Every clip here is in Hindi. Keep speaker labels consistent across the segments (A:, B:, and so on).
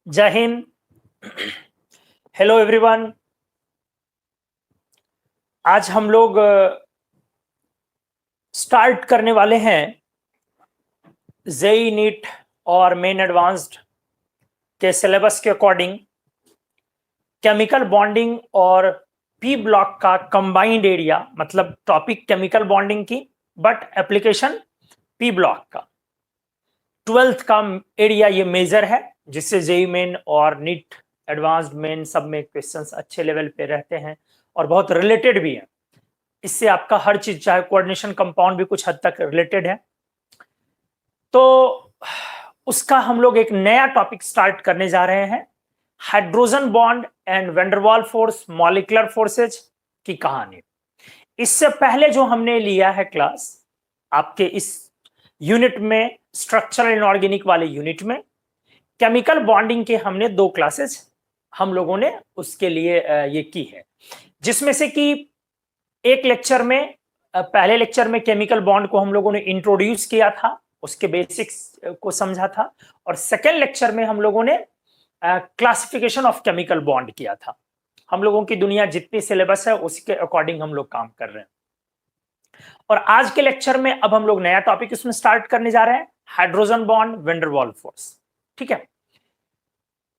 A: जय हिंद। Hello everyone. आज हम लोग स्टार्ट करने वाले हैं जेई नीट और मेन एडवांस्ड के सिलेबस के अकॉर्डिंग केमिकल बॉन्डिंग और पी ब्लॉक का कंबाइंड एरिया, मतलब टॉपिक केमिकल बॉन्डिंग की बट एप्लीकेशन पी ब्लॉक का 12th का एरिया ये मेजर है, जिससे जेई मेन और नीट एडवांस्ड मेन सब में क्वेश्चंस अच्छे लेवल पे रहते हैं और बहुत रिलेटेड भी है। इससे आपका हर चीज, चाहे कोऑर्डिनेशन कंपाउंड भी कुछ हद तक रिलेटेड है, तो उसका हम लोग एक नया टॉपिक स्टार्ट करने जा रहे हैं, hydrogen bond and van der Waals force molecular forces की कहानी। इससे पहले जो हमने लिया है क्लास आपके इस यूनिट में, स्ट्रक्चरल इनऑर्गेनिक वाले यूनिट में, केमिकल बॉन्डिंग के हमने 2 क्लासेस हम लोगों ने उसके लिए ये की है, जिसमें से कि एक लेक्चर में, पहले लेक्चर में केमिकल बॉन्ड को हम लोगों ने इंट्रोड्यूस किया था, उसके बेसिक्स को समझा था, और सेकेंड लेक्चर में हम लोगों ने क्लासिफिकेशन ऑफ केमिकल बॉन्ड किया था। हम लोगों की दुनिया जितनी सिलेबस है उसके अकॉर्डिंग हम लोग काम कर रहे हैं। और आज के लेक्चर में अब हम लोग नया टॉपिक इसमें स्टार्ट करने जा रहे हैं, हाइड्रोजन बॉन्ड वेंडरवाल फोर्स। ठीक है,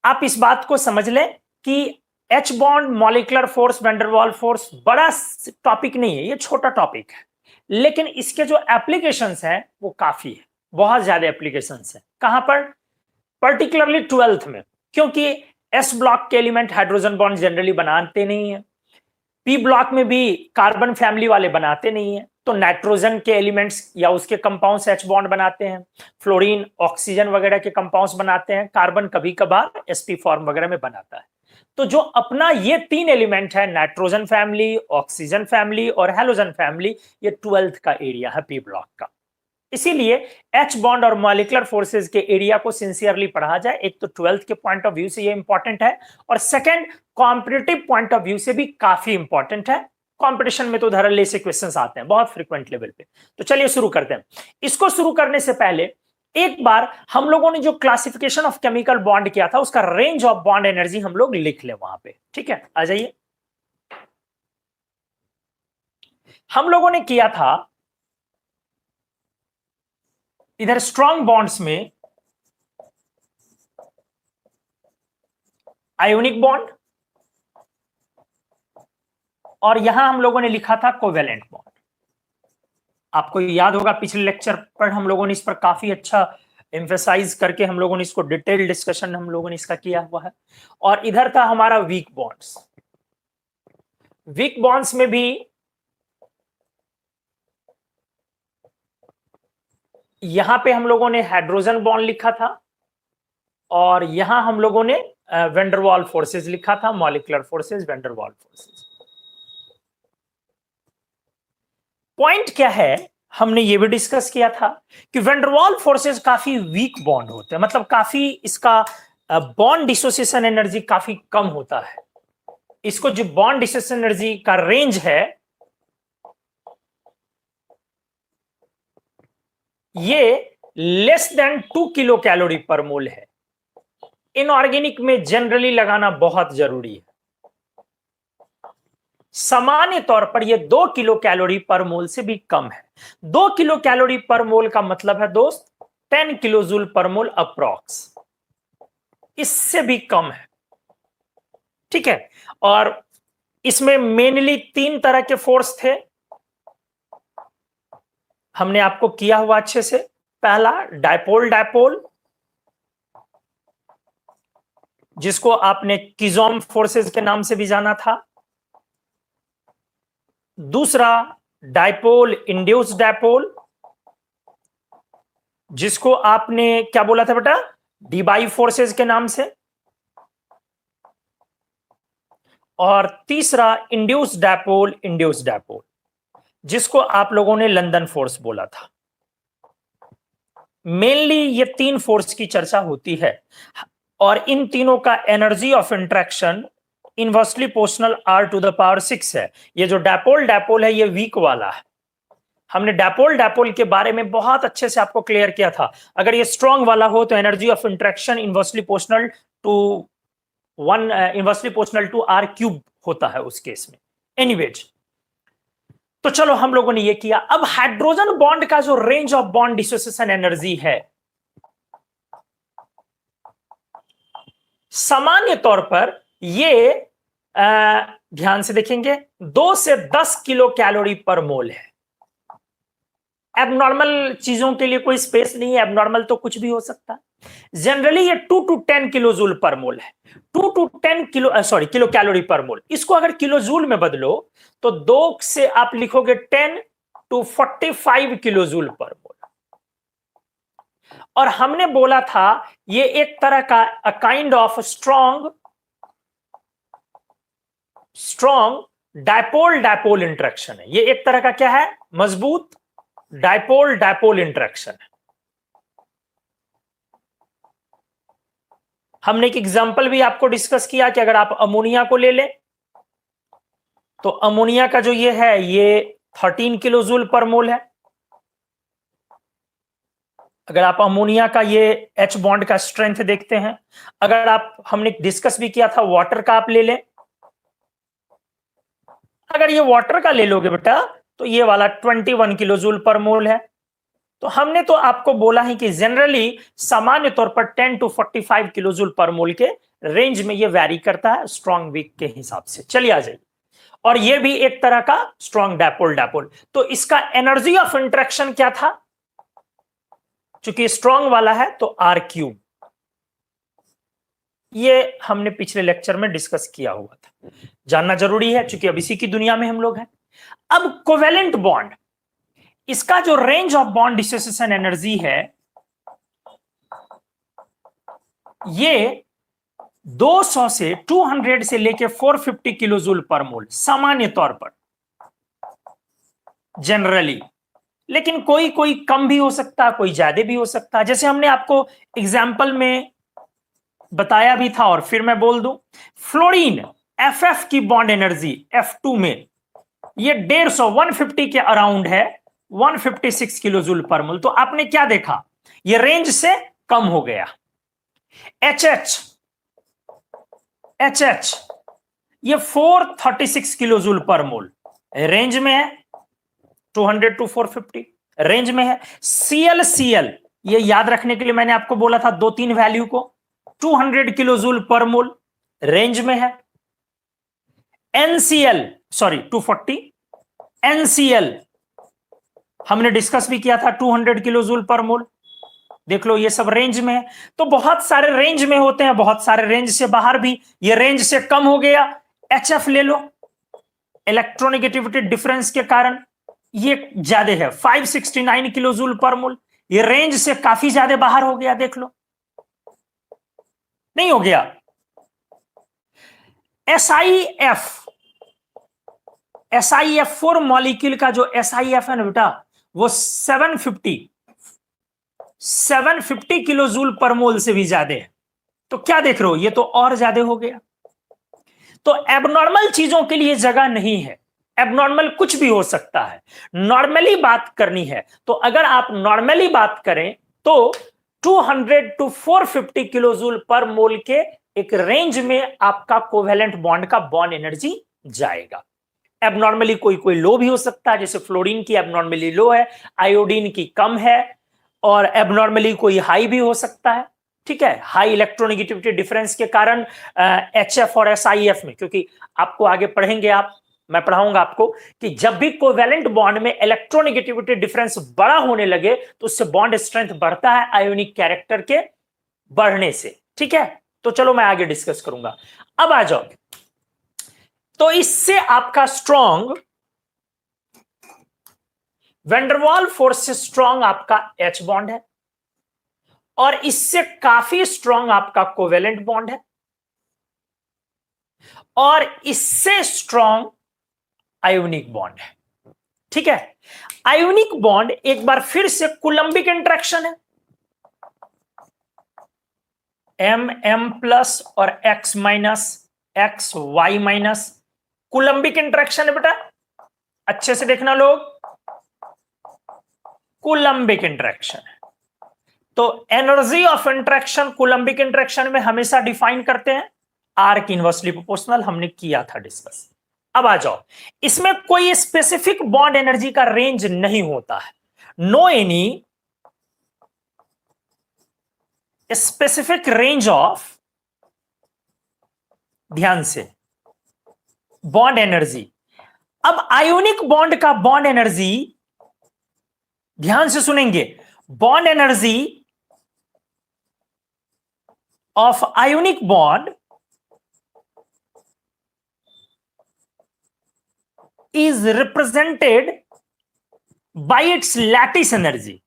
A: आप इस बात को समझ लें कि H bond molecular force van der Waals force बड़ा टॉपिक नहीं है, ये छोटा टॉपिक है, लेकिन इसके जो एप्लीकेशंस हैं वो काफी है, बहुत ज्यादा एप्लीकेशंस हैं। कहां पर? पर्टिकुलरली 12th में, क्योंकि एस ब्लॉक के एलिमेंट हाइड्रोजन बॉन्ड जनरली बनाते नहीं है, पी ब्लॉक में भी कार्बन फैमिली वाले बनाते नहीं है, तो नाइट्रोजन के एलिमेंट्स या उसके कंपाउंड्स एच बॉन्ड बनाते हैं, फ्लोरीन ऑक्सीजन वगैरह के कंपाउंड्स बनाते हैं, कार्बन कभी कभार sp फॉर्म वगैरह में बनाता है। तो जो अपना ये 3 एलिमेंट है, नाइट्रोजन फैमिली, ऑक्सीजन फैमिली और हैलोजन फैमिली, ये 12th का एरिया है पी ब्लॉक का। इसीलिए एच बॉन्ड और मॉलिक्यूलर फोर्सेस के एरिया को सिंसियरली पढ़ा जाए, एक तो 12th के पॉइंट ऑफ व्यू से ये इंपॉर्टेंट है, और second competitive point of view से भी काफी इंपॉर्टेंट है। कंपटीशन में तो धड़ल्ले से क्वेश्चंस आते हैं बहुत फ्रीक्वेंट लेवल पे। तो चलिए शुरू करते हैं। इसको शुरू करने से पहले एक बार हम लोगों ने जो क्लासिफिकेशन ऑफ केमिकल बॉन्ड किया था उसका रेंज ऑफ बॉन्ड एनर्जी हम लोग लिख ले वहां पे। ठीक है, आ जाइए। हम लोगों ने किया था इधर स्ट्रॉन्ग बॉन्ड्स में आयोनिक बॉन्ड, और यहां हम लोगों ने लिखा था कोवेलेंट बॉन्ड। आपको याद होगा पिछले लेक्चर पर हम लोगों ने इस पर काफी अच्छा एम्फेसाइज करके हम लोगों ने इसको डिटेल डिस्कशन हम लोगों ने इसका किया हुआ है। और इधर था हमारा वीक बॉन्ड्स। वीक बॉन्ड्स में भी यहां पे हम लोगों ने हाइड्रोजन बॉन्ड लिखा था, और यहां हम लोगों ने वेंडरवाल फोर्सेस लिखा था, molecular forces, van der Waals forces. Point क्या है, हमने ये भी डिस्कस किया था कि वेंडरवाल फोर्सेस काफी वीक बॉन्ड होते हैं, मतलब काफी इसका बॉन्ड डिसोसिएशन एनर्जी काफी कम होता है। इसको जो बॉन्ड डिसोसिएशन एनर्जी का रेंज है ये लेस देन 2 किलो कैलोरी पर मोल है। इनऑर्गेनिक में जनरली लगाना बहुत जरूरी है। सामान्य तौर पर यह 2 किलो कैलोरी पर मोल से भी कम है। 2 किलो कैलोरी पर मोल का मतलब है दोस्त 10 किलो जूल पर मोल अप्रॉक्स, इससे भी कम है। ठीक है, और इसमें मेनली 3 तरह के फोर्स थे, हमने आपको किया हुआ अच्छे से। पहला डायपोल डायपोल, जिसको आपने किजोम फोर्सेस के नाम से भी जाना था। दूसरा डायपोल इंड्यूस्ड डायपोल, जिसको आपने क्या बोला था बेटा, डीबाई फोर्सेस के नाम से। और तीसरा इंड्यूस्ड डायपोल, जिसको आप लोगों ने लंदन फोर्स बोला था। मेनली ये 3 फोर्स की चर्चा होती है, और इन तीनों का energy of interaction inversely proportional r⁶ है। ये जो डायपोल है ये वीक वाला है। हमने डायपोल के बारे में बहुत अच्छे से आपको क्लियर किया था। अगर ये स्ट्रॉन्ग वाला हो तो energy of interaction inversely proportional to 1 inversely proportional to r cube होता है उस केस में। एनीवेज, तो चलो हम लोगों ने ये किया। अब हाइड्रोजन बॉन्ड का जो range of bond dissociation energy है, सामान्य तौर पर ये ध्यान से देखेंगे 2 से 10 किलो कैलोरी पर मोल है। एबनॉर्मल चीजों के लिए कोई स्पेस नहीं है, एबनॉर्मल तो कुछ भी हो सकता है। जनरली ये 2 to 10 kilo joule per mole है। 2 to 10 किलो कैलोरी पर मोल। इसको अगर किलो जूल में बदलो तो 2 से आप लिखोगे 10 to 45 किलो जूल पर मोल। और हमने बोला था ये एक तरह का kind of strong dipole interaction है। ये एक तरह का क्या है? मजबूत डायपोल इंटरेक्शन है। हमने एक एग्जांपल भी आपको डिस्कस किया कि अगर आप अमोनिया को ले लें तो अमोनिया का जो ये है ये 13 किलो जूल पर मोल है। अगर आप अमोनिया का ये H बॉन्ड का स्ट्रेंथ देखते हैं, अगर आप, हमने डिस्कस भी किया था वाटर का आप ले लें, अगर ये वाटर का ले लोगे बेटा तो ये वाला 21 किलो जूल पर मोल है। तो हमने तो आपको बोला है कि जनरली सामान्य तौर पर 10 to 45 किलो जूल पर मोल के रेंज में ये वैरी करता है स्ट्रॉन्ग वीक के हिसाब से। चलिए आ जाइए। और ये भी एक तरह का स्ट्रॉन्ग डायपोल। तो इसका एनर्जी ऑफ इंटरेक्शन क्या था? चूंकि स्ट्रॉन्ग वाला है तो आर क्यूब, ये हमने पिछले लेक्चर में डिस्कस किया हुआ था, जानना जरूरी है चूंकि अब इसी की दुनिया में हम लोग हैं। अब कोवेलेंट बॉन्ड, इसका जो range of bond dissociation energy है ये 200 से 200 से लेके 450 किलो जूल पर मोल सामान्य तौर पर जनरली, लेकिन कोई कोई कम भी हो सकता है, कोई ज्यादा भी हो सकता है। जैसे हमने आपको एग्जाम्पल में बताया भी था और फिर मैं बोल दूं, फ्लोरीन FF की बॉन्ड एनर्जी F2 में ये 150 के अराउंड है, 156 किलो जूल पर मोल। तो आपने क्या देखा? ये रेंज से कम हो गया। HH ये 436 किलो जूल पर मोल रेंज में है, 200 to 450 रेंज में है। Cl ये याद रखने के लिए मैंने आपको बोला था 2-3 वैल्यू को, 200 किलो जूल पर मोल रेंज में है। NCl 240, NCl हमने डिस्कस भी किया था 200 किलो जूल पर मोल। देख लो ये सब रेंज में है। तो बहुत सारे रेंज में होते हैं, बहुत सारे रेंज से बाहर भी। ये रेंज से कम हो गया, HF ले लो, इलेक्ट्रोनेगेटिविटी डिफरेंस के कारण ये ज्यादा है, 569 किलो जूल पर मोल। ये रेंज से काफी ज्यादा बाहर हो गया, देख लो, नहीं हो गया। SIF 4 मॉलिक्यूल का जो SIF है ना बेटा, वो 750 किलो जूल पर मोल से भी ज्यादा है। तो क्या देख रहे हो, ये तो और ज्यादा हो गया। तो एबनॉर्मल चीजों के लिए जगह नहीं है, एबनॉर्मल कुछ भी हो सकता है। नॉर्मली बात करनी है तो अगर आप नॉर्मली बात करें तो 200 to 450 किलो जूल पर मोल के एक रेंज में आपका कोवेलेंट बॉन्ड का बॉन्ड एनर्जी जाएगा। एबनॉर्मली कोई कोई लो भी हो सकता है, जैसे फ्लोरीन की एबनॉर्मली लो है, आयोडीन की कम है, और एबनॉर्मली कोई हाई भी हो सकता है। ठीक है, हाई इलेक्ट्रोनेगेटिविटी डिफरेंस के कारण HF और SIF में, क्योंकि आपको आगे पढ़ेंगे आप, मैं पढ़ाऊंगा आपको कि जब भी कोवेलेंट बॉन्ड में इलेक्ट्रोनेगेटिविटी डिफरेंस बड़ा होने लगे तो उससे बॉन्ड स्ट्रेंथ बढ़ता है आयोनिक कैरेक्टर के बढ़ने से। ठीक है, तो चलो मैं आगे डिस्कस करूंगा। अब आ जाओ, तो इससे आपका स्ट्रॉन्ग वैंडरवाल फोर्स से स्ट्रॉन्ग आपका H बॉन्ड है, और इससे काफी स्ट्रॉन्ग आपका कोवेलेंट बॉन्ड है, और इससे स्ट्रॉन्ग आयोनिक बॉन्ड है। ठीक है, आयोनिक बॉन्ड एक बार फिर से कुलंबिक इंटरेक्शन है, MM+ और X- XY- कुलंबिक इंटरेक्शन है बेटा, अच्छे से देखना लोग, कुलंबिक इंटरेक्शन है। तो energy of interaction Coulombic interaction में हमेशा डिफाइन करते हैं आर की इनवर्सली प्रोपोर्शनल, हमने किया था डिस्कस। अब आ जाओ, इसमें कोई स्पेसिफिक बॉन्ड एनर्जी का रेंज नहीं होता है, no any specific range of, ध्यान से, बॉन्ड एनर्जी। अब आयोनिक बॉन्ड का बॉन्ड एनर्जी, ध्यान से सुनेंगे, bond energy of ionic bond is represented by its lattice energy.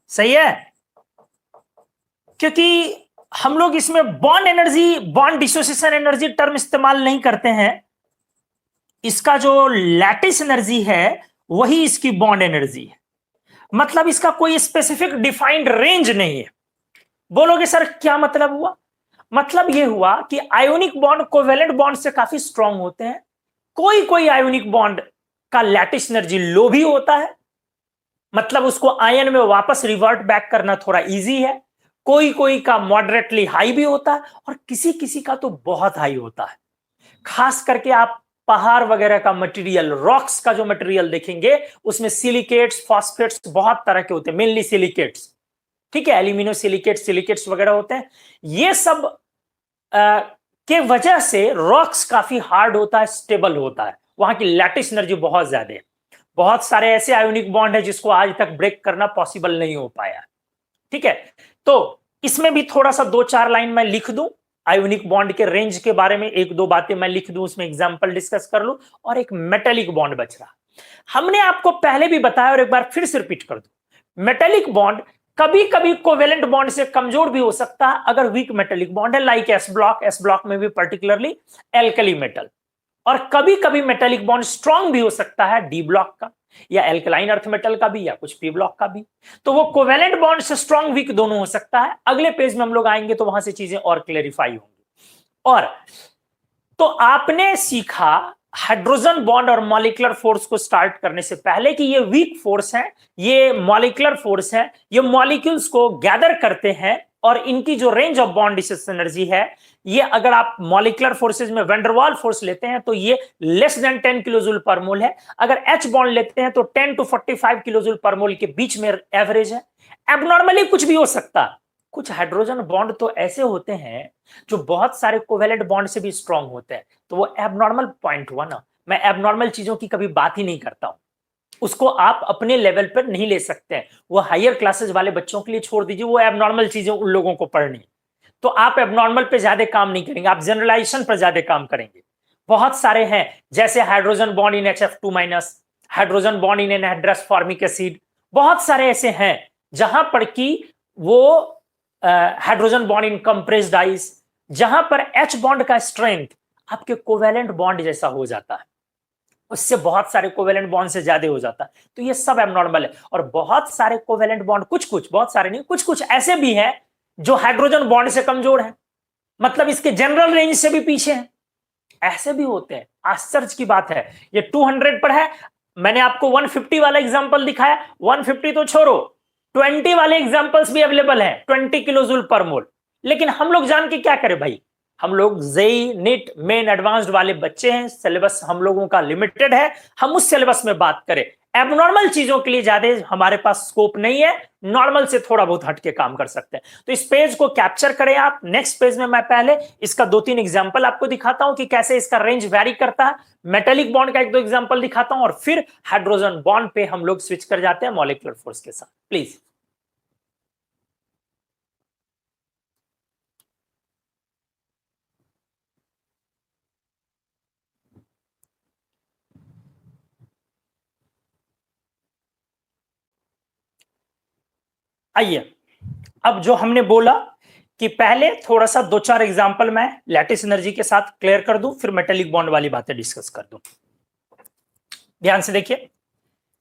A: सही है, क्योंकि हम लोग इसमें bond energy, bond dissociation energy term इस्तेमाल नहीं करते हैं, इसका जो लैटिस एनर्जी है वही इसकी बॉन्ड एनर्जी है। मतलब इसका कोई स्पेसिफिक डिफाइंड रेंज नहीं है। बोलोगे सर क्या मतलब हुआ? मतलब यह हुआ कि आयोनिक बॉन्ड कोवेलेंट बॉन्ड से काफी स्ट्रांग होते हैं, कोई कोई आयोनिक बॉन्ड का लैटिस एनर्जी लो भी होता है, मतलब उसको आयन में वापस रिवर्ट बैक करना थोड़ा इजी है, कोई कोई का मॉडरेटली हाई भी होता है और किसी किसी का तो बहुत हाई होता है। खास करके आप पहाड़ वगैरह का मटेरियल, रॉक्स का जो मटेरियल देखेंगे उसमें सिलिकेट्स, फॉस्फेट्स बहुत तरह के होते हैं, मेनली सिलिकेट्स, ठीक है, एल्यूमिनो सिलिकेट्स, सिलिकेट्स वगैरह होते हैं। ये सब के वजह से रॉक्स काफी हार्ड होता है, स्टेबल होता है, वहां की लैटिस एनर्जी बहुत ज्यादा है। बहुत सारे ऐसे आयोनिक बॉन्ड है जिसको आज तक ब्रेक करना पॉसिबल नहीं हो पाया, ठीक है। तो इसमें भी थोड़ा सा 2-4 लाइन मैं लिख दूं आयोनिक बॉन्ड के रेंज के बारे में, 1-2 बातें मैं लिख दूं, उसमें एग्जांपल डिस्कस कर लूं, और एक मेटेलिक बॉन्ड बच रहा। हमने आपको पहले भी बताया और एक बार फिर से रिपीट कर दूं, मेटेलिक बॉन्ड कभी कभी कोवेलेंट बॉन्ड से कमजोर भी हो सकता है अगर वीक मेटेलिक बॉन्ड है, like S block, S block में भी पर्टिकुलरली एल्कली मेटल। और कभी कभी मेटेलिक बॉन्ड स्ट्रांग भी हो सकता है डी ब्लॉक का, या एल्कलाइन अर्थ मेटल का भी, या कुछ पी ब्लॉक का भी। तो वो कोवेलेंट बॉन्ड से स्ट्रांग वीक दोनों हो सकता है। अगले पेज में हम लोग आएंगे तो वहां से चीजें और क्लेरिफाई होंगी। और तो आपने सीखा हाइड्रोजन बॉन्ड और मॉलिक्यूलर फोर्स को स्टार्ट करने से पहले कि ये वीक फोर्स है, ये मॉलिक्यूलर फोर्स है, ये मॉलिक्यूल्स को गैदर करते हैं और इनकी जो range of bond dissociation energy है, ये अगर आप मॉलिक्यूलर फोर्सेस में वैन डर वाल फोर्स लेते हैं तो ये लेस देन 10 किलोजूल पर मोल है, अगर एच बॉन्ड लेते हैं तो 10 to 45 किलोजूल पर मोल के बीच में एवरेज है। एबनॉर्मली कुछ भी हो सकता, कुछ हाइड्रोजन बॉन्ड तो ऐसे होते हैं जो बहुत सारे कोवेलेंट बॉन्ड से भी स्ट्रांग होते हैं, तो वो एबनॉर्मल पॉइंट हुआ ना। मैं एबनॉर्मल चीजों की कभी बात ही नहीं करता हूं, उसको आप अपने लेवल पर नहीं ले सकते हैं, वो हायर क्लासेस वाले बच्चों के लिए छोड़ दीजिए, वो एबनॉर्मल चीजें उन लोगों को पढ़नी। तो आप एबनॉर्मल पे ज्यादा काम नहीं करेंगे, आप जनरलाइजेशन पर ज्यादा काम करेंगे। बहुत सारे हैं, जैसे hydrogen bond in HF2-, hydrogen bond in anhydrous formic acid, बहुत सारे ऐसे हैं जहां पर कि वो hydrogen bond in compressed ice, जहां पर H बॉन्ड का स्ट्रेंथ आपके कोवेलेंट बॉन्ड जैसा हो जाता है, उससे बहुत सारे कोवेलेंट बॉन्ड से ज्यादा हो जाता है। तो ये सब एबनॉर्मल है। और बहुत सारे कोवेलेंट बॉन्ड, कुछ बहुत सारे नहीं, कुछ ऐसे भी हैं जो हाइड्रोजन बॉन्ड से कमजोर है, मतलब इसके जनरल रेंज से भी पीछे है, ऐसे भी होते हैं। आश्चर्य की बात है, ये 200 पर है, मैंने आपको 150 वाला एग्जांपल दिखाया, 150 तो छोड़ो, 20 वाले एग्जांपल्स भी अवेलेबल हैं, 20 किलोजूल पर मोल। लेकिन हम लोग जान के क्या करें भाई, हम लोग जेई, नीट, मेन, एडवांस्ड वाले बच्चे हैं, सिलेबस हम लोगों का लिमिटेड है, हम उस सिलेबस में बात करें। एबनॉर्मल चीजों के लिए ज्यादा हमारे पास स्कोप नहीं है, नॉर्मल से थोड़ा बहुत हटके काम कर सकते हैं। तो इस पेज को कैप्चर करें आप। नेक्स्ट पेज में मैं पहले इसका 2-3 एग्जांपल आपको दिखाता हूं कि कैसे इसका रेंज वैरी करता है, मेटेलिक बॉन्ड का 1-2 एग्जांपल दिखाता हूं, और फिर हाइड्रोजन बॉन्ड पे हम लोग स्विच कर जाते हैं मॉलिक्यूलर फोर्स के साथ। प्लीज आइए, अब जो हमने बोला कि पहले थोड़ा सा 2-4 एग्जांपल मैं लैटिस एनर्जी के साथ क्लियर कर दूं, फिर मेटेलिक बॉन्ड वाली बातें डिस्कस कर दूं। ध्यान से देखिए,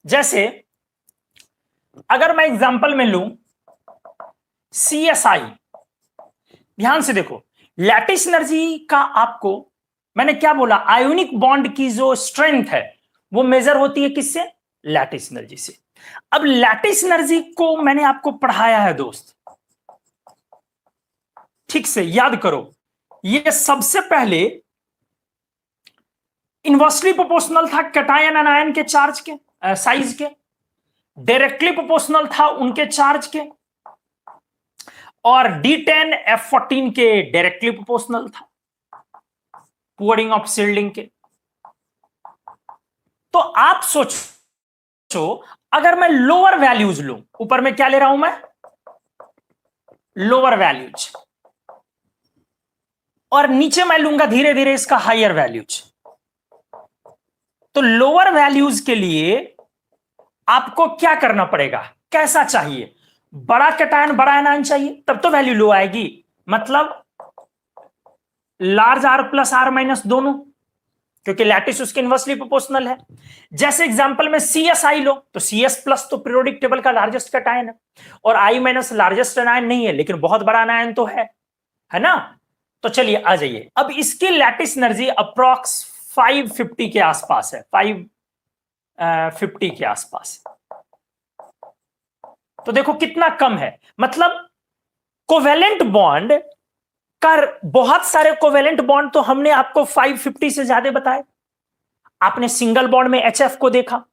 A: जैसे अगर मैं एग्जांपल में लूं CSI, ध्यान से देखो, लैटिस एनर्जी का आपको मैंने क्या बोला, आयोनिक बॉन्ड की जो स्ट्रेंथ है वो मेजर होती है किससे, लैटिस एनर्जी से। अब लैटिस एनर्जी को मैंने आपको पढ़ाया है दोस्त, ठीक से याद करो, ये सबसे पहले इनवर्सली प्रोपोर्शनल था कैटायन एनायन के चार्ज के साइज के, डायरेक्टली प्रोपोर्शनल था उनके चार्ज के, और D10 F14 के डायरेक्टली प्रोपोर्शनल था पुअरिंग ऑफ शील्डिंग के। तो आप सोचो अगर मैं लोअर वैल्यूज लूं, ऊपर में क्या ले रहा हूं मैं, लोअर वैल्यूज, और नीचे मैं लूंगा धीरे धीरे इसका हायर वैल्यूज। तो लोअर वैल्यूज के लिए आपको क्या करना पड़ेगा, कैसा चाहिए, बड़ा कैटायन बड़ा एनायन चाहिए, तब तो वैल्यू लो आएगी, मतलब large r plus r minus दोनों, क्योंकि लैटिस उसके इनवर्सली प्रोपोर्शनल है। जैसे एग्जांपल में CSI लो, तो CS प्लस तो पीरियोडिक टेबल का लार्जेस्ट कैटायन है, और I माइनस लार्जेस्ट एनायन नहीं है, लेकिन बहुत बड़ा एनायन तो है ना। तो चलिए आ जाइए, अब इसकी लैटिस एनर्जी अप्रॉक्स 550 के आसपास है, 550 के आसपास। तो देखो कितना कम है, मतलब कोवेलेंट बॉन्ड का, बहुत सारे कोवेलेंट बॉन्ड तो हमने आपको 550 से ज्यादा बताए। आपने सिंगल बॉन्ड में HF को देखा,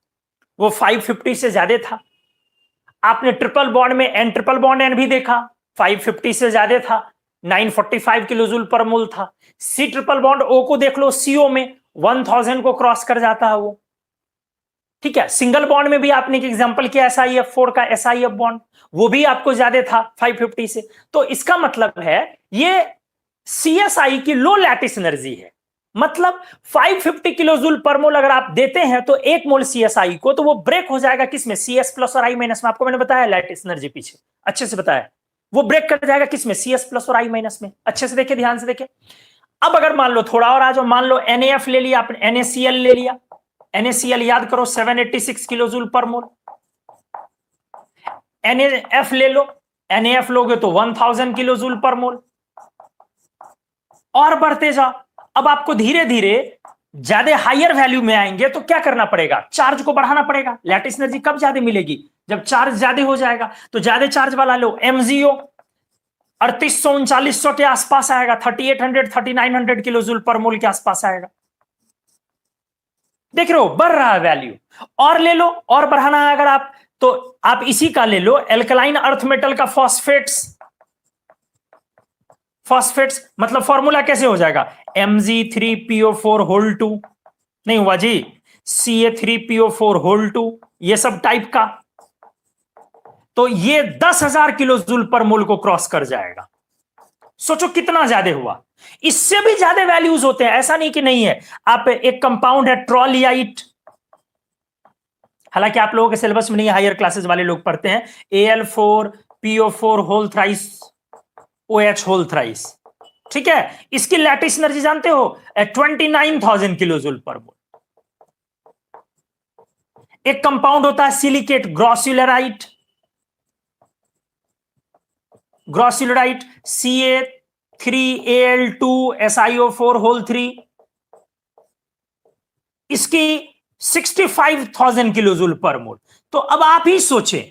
A: वो 550 से ज्यादा था। आपने ट्रिपल बॉन्ड में N ट्रिपल बॉन्ड N भी देखा, 550 से ज्यादा था, 945 किलो जूल पर मोल था। C ट्रिपल बॉन्ड O को देख लो, CO में 1000 को क्रॉस कर जाता है वो, ठीक है। सिंगल बॉन्ड में भी आपने एक एग्जांपल किया SiF4 का, SiF बॉन्ड, वो भी आपको ज्यादा था 550 से। तो इसका मतलब है ये CSI की लो लैटिस एनर्जी है, मतलब 550 किलो जूल पर मोल अगर आप देते हैं तो 1 मोल CSI को, तो वो ब्रेक हो जाएगा किसमें, CS प्लस और I माइनस में। आपको मैंने बताया लैटिस एनर्जी पीछे अच्छे से बताया, वो ब्रेक कर जाएगा किसमें, CS प्लस और I माइनस में। अच्छे से देखिए, ध्यान से देखिए। अब अगर मान लो थोड़ा और आ जाओ, मान लो NaF ले लिया आपने, NaCl ले लिया, NaCl याद करो 786 किलो जूल पर मोल। NaF ले लो, NaF लोगे तो 1000 किलो जूल पर मोल। और बढ़ते जाओ, अब आपको धीरे धीरे ज्यादा हायर वैल्यू में आएंगे तो क्या करना पड़ेगा, चार्ज को बढ़ाना पड़ेगा। लैटिस एनर्जी कब ज्यादा मिलेगी, जब चार्ज ज्यादा हो जाएगा। तो ज्यादा चार्ज वाला लो, MgO 3800-3900 के आसपास आएगा, 3800-3900 किलो जूल पर मोल के आसपास आएगा। देख रहे हो बढ़ रहा है वैल्यू। और ले लो, और बढ़ाना है अगर आप, तो आप इसी का ले लो, एल्कलाइन अर्थ मेटल का फॉस्फेट्स मतलब फॉर्मूला कैसे हो जाएगा, Mg3PO4 होल 2, नहीं हुआ जी, Ca3PO4 होल 2, ये सब टाइप का। तो ये 10,000 किलो जूल पर मोल को क्रॉस कर जाएगा। सोचो कितना ज्यादा हुआ, इससे भी ज्यादा वैल्यूज होते हैं, ऐसा नहीं कि नहीं है। आप एक कंपाउंड है ट्रॉलियाइट, हालांकि आप लोगों के सिलेबस में नहीं, हायर क्लासेस वाले लोग पढ़ते हैं, Al4PO4 whole thrice OH whole thrice, ठीक है। इसकी लैटिस एनर्जी जानते हो 29,000 किलो जूल पर मोल। एक कंपाउंड होता है सिलिकेट ग्रॉसिलराइट, Ca3Al2SiO4 होल 3, इसकी 65,000 किलो जूल पर मोल। तो अब आप ही सोचें,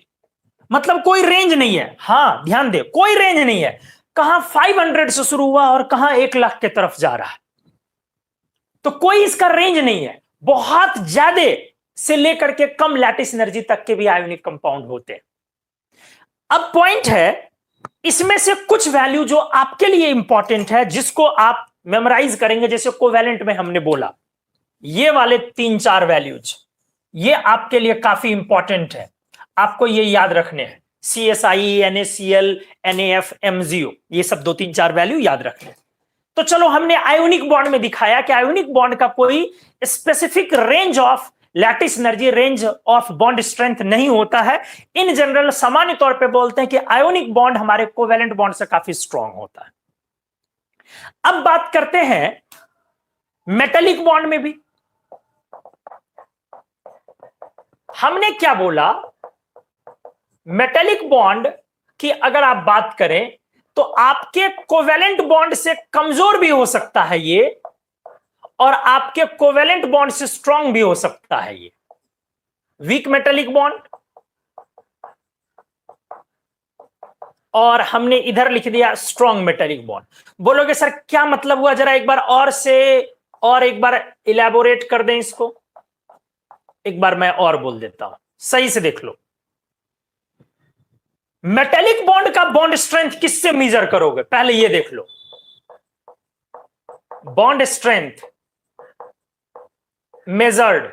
A: मतलब कोई रेंज नहीं है, हां ध्यान दे, कोई रेंज नहीं है, कहां 500 से शुरू हुआ और कहां 1 लाख की तरफ जा रहा है। तो कोई इसका रेंज नहीं है, बहुत ज्यादा से लेकर के कम लैटिस एनर्जी तक के भी आयोनिक कंपाउंड होते हैं। अब पॉइंट है, इसमें से कुछ वैल्यू जो आपके लिए इंपॉर्टेंट है, जिसको आप मेमोराइज करेंगे, जैसे कोवेलेंट में हमने बोला, ये वाले 3-4 वैल्यूज, ये आपके लिए काफी इंपॉर्टेंट है, आपको ये याद रखने हैं। CSI, NaCl, NaF, MgO, ये सब 2-3-4 वैल्यू याद रखने हैं। तो चलो, हमने आयोनिक बॉन्ड में दिखाया कि आयोनिक बॉन्ड का कोई specific range of lattice energy, range of bond strength नहीं होता है। इन जनरल सामान्य तौर पे बोलते हैं कि आयोनिक बॉन्ड हमारे कोवेलेंट बॉन्ड से काफी स्ट्रांग होता है। अब बात करते हैं मेटेलिक बॉन्ड में भी। हमने क्या बोला, मेटेलिक बॉन्ड की अगर आप बात करें तो आपके कोवेलेंट बॉन्ड से कमजोर भी हो सकता है ये, और आपके कोवेलेंट बॉन्ड से स्ट्रांग भी हो सकता है ये। वीक मेटेलिक बॉन्ड और हमने इधर लिख दिया स्ट्रॉन्ग मेटेलिक बॉन्ड। बोलोगे सर क्या मतलब हुआ, जरा एक बार और से और एक बार इलेबोरेट कर दें इसको। एक बार मैं और बोल देता हूं, सही से देख लो। मेटेलिक बॉन्ड का बॉन्ड स्ट्रेंथ किससे मेजर करोगे, पहले ये देख लो। बॉन्ड स्ट्रेंथ मेजर्ड,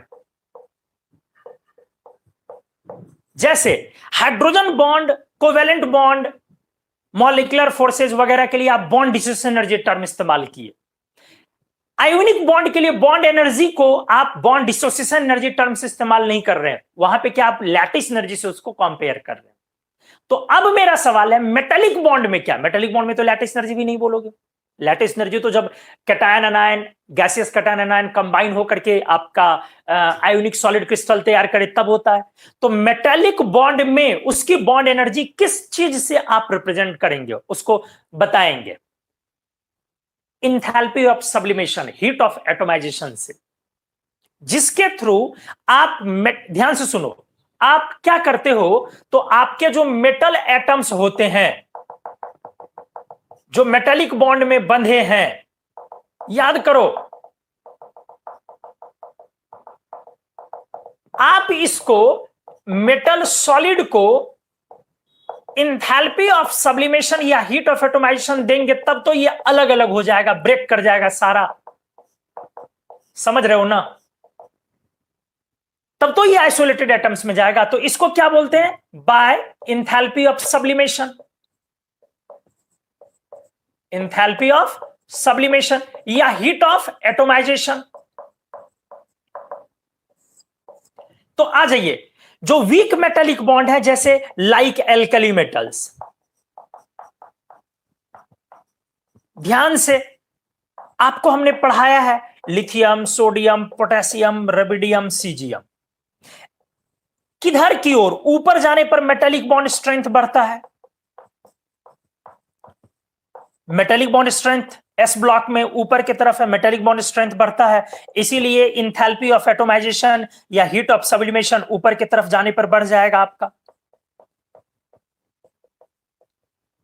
A: जैसे hydrogen bond, covalent bond, molecular forces वगैरह के लिए आप बॉन्ड डिसोसिएशन एनर्जी टर्म इस्तेमाल किए। आयोनिक बॉन्ड के लिए बॉन्ड एनर्जी को आप बॉन्ड डिसोसिएशन एनर्जी टर्म से इस्तेमाल नहीं कर रहे हैं, वहां पे क्या आप लैटिस एनर्जी से उसको कंपेयर कर रहे हैं। तो अब मेरा सवाल है मेटेलिक बॉन्ड में क्या, मेटेलिक बॉन्ड में तो लैटिस एनर्जी भी नहीं बोलोगे। लैटिस एनर्जी तो जब कैटायन अनायन, गैसियस कैटायन अनायन कंबाइन होकर के आपका आयोनिक सॉलिड क्रिस्टल तैयार करे तब होता है। तो मेटेलिक बॉन्ड में उसकी बॉन्ड एनर्जी किस चीज से आप रिप्रेजेंट करेंगे, उसको बताएंगे। Enthalpy of sublimation, heat of atomization से, जिसके थ्रू आप, ध्यान से सुनो, आप क्या करते हो, तो आपके जो मेटल एटम्स होते हैं जो मेटेलिक बॉन्ड में बंधे हैं, याद करो, आप इसको मेटल सॉलिड को इंथैल्पी ऑफ सब्लिमेशन या हीट ऑफ एटोमाइजेशन देंगे तब तो ये अलग अलग हो जाएगा, ब्रेक कर जाएगा सारा। समझ रहे हो ना, तब तो ये आइसोलेटेड एटम्स में जाएगा। तो इसको क्या बोलते हैं, by enthalpy of sublimation, enthalpy of sublimation या हीट ऑफ एटोमाइजेशन। तो आ जाइए, जो वीक मेटेलिक बॉन्ड है जैसे लाइक एल्कली मेटल्स, ध्यान से आपको हमने पढ़ाया है लिथियम, सोडियम, पोटेशियम, रेबिडियम, सीजियम। किधर की ओर, ऊपर जाने पर मेटेलिक बॉन्ड स्ट्रेंथ बढ़ता है। Metallic bond strength S block में ऊपर की तरफ है, मेटेलिक बॉन्ड स्ट्रेंथ बढ़ता है, इसीलिए इंथैल्पी ऑफ एटोमाइजेशन या हीट ऑफ सब्लिमेशन ऊपर की तरफ जाने पर बढ़ जाएगा आपका।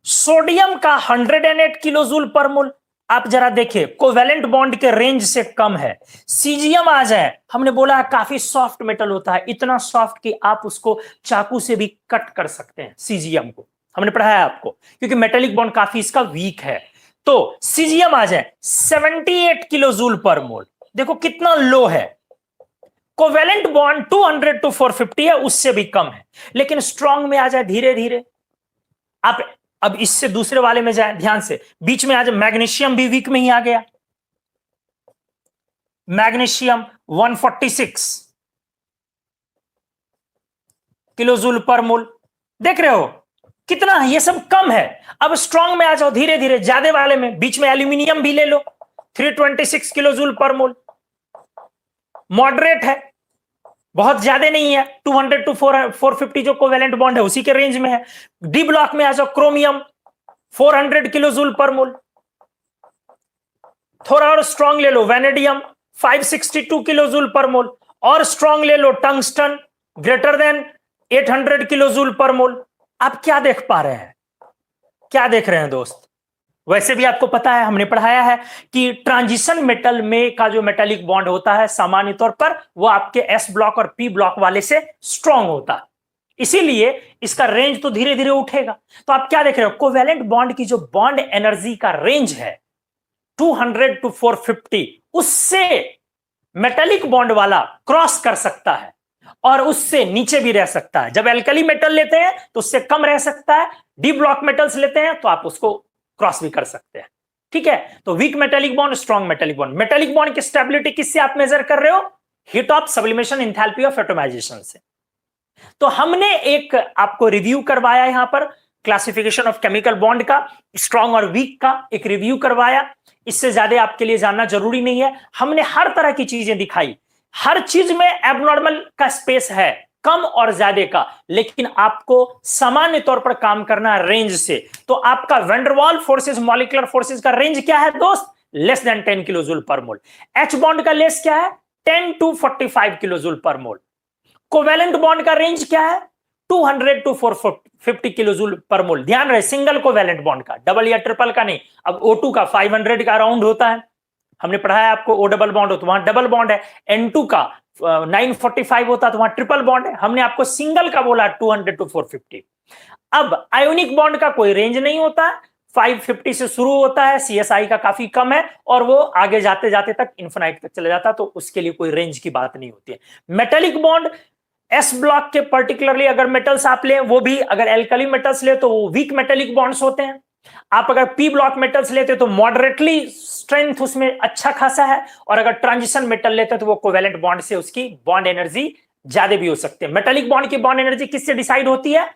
A: सोडियम का 108 किलोजूल पर मोल, आप जरा देखिए कोवेलेंट बॉन्ड के रेंज से कम है। सीजियम आ जाए, हमने बोला काफी सॉफ्ट मेटल होता है, इतना सॉफ्ट कि आप उसको चाकू से भी कट कर सकते हैं। सीजियम को हमने पढ़ाया आपको, क्योंकि मेटेलिक बॉन्ड काफी इसका वीक है। तो सीजियम आ जाए 78 किलोजूल पर मोल, देखो कितना लो है। कोवेलेंट बॉन्ड 200 to 450 है, उससे भी कम है। लेकिन स्ट्रॉन्ग में आ जाए धीरे धीरे, आप अब इससे दूसरे वाले में जाए, ध्यान से, बीच में आ जाए, मैग्नीशियम भी वीक में ही आ गया। मैग्नीशियम 146 किलोजूल पर मोल, देख रहे हो कितना है, ये सब कम है। अब स्ट्रॉन्ग में आ जाओ धीरे धीरे, ज्यादा वाले में, बीच में एल्यूमिनियम भी ले लो, 326 किलोजूल पर मोल, मॉडरेट है, बहुत ज्यादा नहीं है। 200 to 450 जो कोवेलेंट बॉन्ड है उसी के रेंज में है। डी ब्लॉक में आ जाओ, क्रोमियम 400 किलोजूल पर मोल, थोड़ा और स्ट्रॉन्ग ले लो, वेनेडियम 562 किलोजूल पर मोल, और स्ट्रॉन्ग ले लो टंगस्टन ग्रेटर देन 800 किलोजूल पर मोल। आप क्या देख पा रहे हैं, क्या देख रहे हैं दोस्त? वैसे भी आपको पता है, हमने पढ़ाया है कि ट्रांजिशन मेटल में का जो मेटेलिक बॉन्ड होता है सामान्य तौर पर वो आपके एस ब्लॉक और पी ब्लॉक वाले से स्ट्रॉन्ग होता है, इसीलिए इसका रेंज तो धीरे धीरे उठेगा। तो आप क्या देख रहे हो, कोवेलेंट बॉन्ड की जो बॉन्ड एनर्जी का रेंज है 200 to 450, उससे मेटेलिक बॉन्ड वाला क्रॉस कर सकता है और उससे नीचे भी रह सकता है। जब एल्कली मेटल लेते हैं तो उससे कम रह सकता है, डी ब्लॉक मेटल्स लेते हैं तो आप उसको क्रॉस भी कर सकते हैं। ठीक है, तो weak metallic bond, strong metallic bond. Metallic bond की स्टेबिलिटी किससे आप मेजर कर रहे हो, heat of sublimation, enthalpy of atomization से। तो हमने एक आपको रिव्यू करवाया यहां पर, क्लासिफिकेशन ऑफ केमिकल बॉन्ड का, स्ट्रॉन्ग और वीक का एक रिव्यू करवाया। इससे ज्यादा आपके लिए जानना जरूरी नहीं है। हमने हर तरह की चीजें दिखाई, हर चीज में एबनॉर्मल का स्पेस है, कम और ज्यादा का, लेकिन आपको सामान्य तौर पर काम करना है रेंज से। तो आपका वेंडरवाल फोर्सेस, मॉलिक्यूलर फोर्सेस का रेंज क्या है दोस्त, लेस देन 10 किलोजूल पर मोल। एच बॉन्ड का लेस क्या है, 10 to 45 किलोजूल पर मोल। कोवेलेंट बॉन्ड का रेंज क्या है, 200 टू 450 किलो जूल पर मोल। ध्यान रहे सिंगल कोवैलेंट बॉन्ड का, डबल या ट्रिपल का नहीं। अब O2 का 500 का राउंड होता है, हमने पढ़ा है आपको। O डबल बॉन्ड हो तो वहां डबल बॉन्ड है। N2 का 945 होता तो वहां ट्रिपल बॉन्ड है। हमने आपको सिंगल का बोला 200 टू 450। अब आयोनिक बॉन्ड का कोई रेंज नहीं होता, 550 से शुरू होता है, CSI का काफी कम है और वो आगे जाते जाते तक इन्फिनाइट तक चला जाता, तो उसके लिए कोई रेंज की बात नहीं होती है। मेटेलिक बॉन्ड एस ब्लॉक के पर्टिकुलरली अगर मेटल्स आप ले, वो भी अगर एल्कली मेटल्स ले तो वो वीक मेटेलिक बॉन्ड्स होते हैं। आप अगर पी ब्लॉक मेटल्स लेते तो मॉडरेटली स्ट्रेंथ उसमें अच्छा खासा है, और अगर ट्रांजिशन मेटल लेते तो वो कोवेलेंट बॉन्ड से उसकी बॉन्ड एनर्जी ज्यादा भी हो सकती है। मेटेलिक बॉन्ड की बॉन्ड एनर्जी किससे डिसाइड होती है?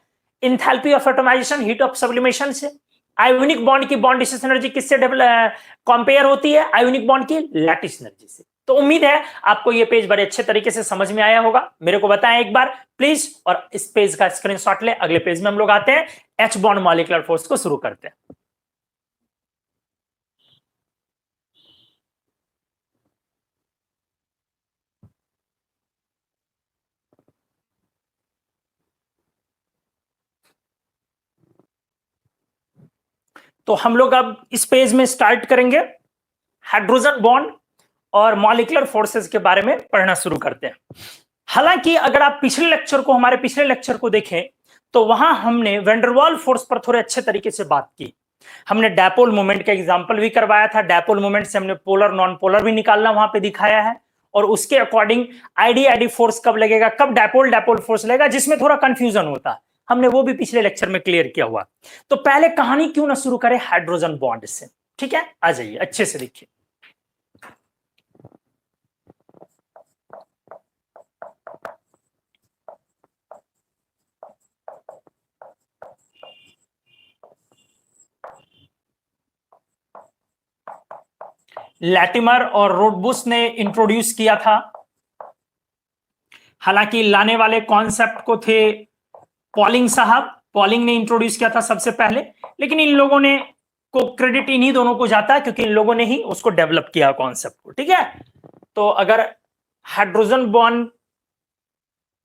A: Enthalpy of atomization, heat of sublimation से। आयोनिक बॉन्ड की बॉन्ड डिस्टेंस एनर्जी किससे कंपेयर होती है? आयोनिक बॉन्ड की लैटिस एनर्जी से। तो उम्मीद है आपको ये पेज बड़े अच्छे तरीके से समझ में आया होगा। मेरे को बताएं एक बार प्लीज, और इस पेज का स्क्रीनशॉट लें। अगले पेज में हम लोग आते हैं, एच बॉन्ड मॉलिक्यूलर फोर्स को शुरू करते हैं। तो हम लोग अब इस पेज में स्टार्ट करेंगे, हाइड्रोजन बॉन्ड और मॉलिक्यूलर फोर्सेस के बारे में पढ़ना शुरू करते हैं। हालांकि अगर आप हमारे पिछले लेक्चर को देखें तो वहां हमने वैंडरवाल फोर्स पर थोड़े अच्छे तरीके से बात की। हमने डायपोल मोमेंट का एग्जांपल भी करवाया था। डायपोल मोमेंट से हमने पोलर नॉन पोलर भी निकालना वहां पे दिखाया है, और उसके अकॉर्डिंग आईडी फोर्स कब लगेगा, कब डायपोल फोर्स लगेगा, जिसमें थोड़ा कंफ्यूजन होता है, हमने वो भी पिछले लेक्चर में क्लियर किया हुआ। तो पहले कहानी क्यों ना शुरू करें हाइड्रोजन बॉन्ड से। ठीक है, आ जाइए अच्छे से देखिए। लैटिमर और रोडबुश ने इंट्रोड्यूस किया था। हालांकि लाने वाले कॉन्सेप्ट को थे पॉलिंग साहब, पॉलिंग ने इंट्रोड्यूस किया था सबसे पहले, लेकिन इन लोगों ने को क्रेडिट इन्हीं दोनों को जाता है, क्योंकि इन लोगों ने ही उसको डेवलप किया कॉन्सेप्ट को। ठीक है, तो अगर हाइड्रोजन बॉन्ड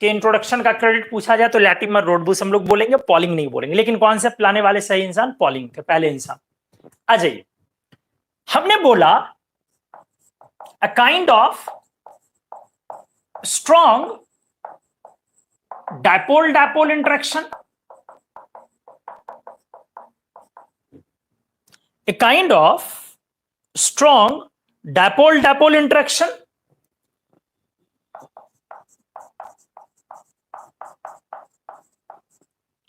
A: के इंट्रोडक्शन का क्रेडिट पूछा जाए तो लैटिमर रोडबुश हम लोग बोलेंगे, पॉलिंग नहीं बोलेंगे। लेकिन कॉन्सेप्ट लाने वाले सही इंसान पॉलिंग थे, पहले इंसान। आ जाइए, हमने बोला a kind of strong dipole-dipole interaction, a kind of strong dipole-dipole interaction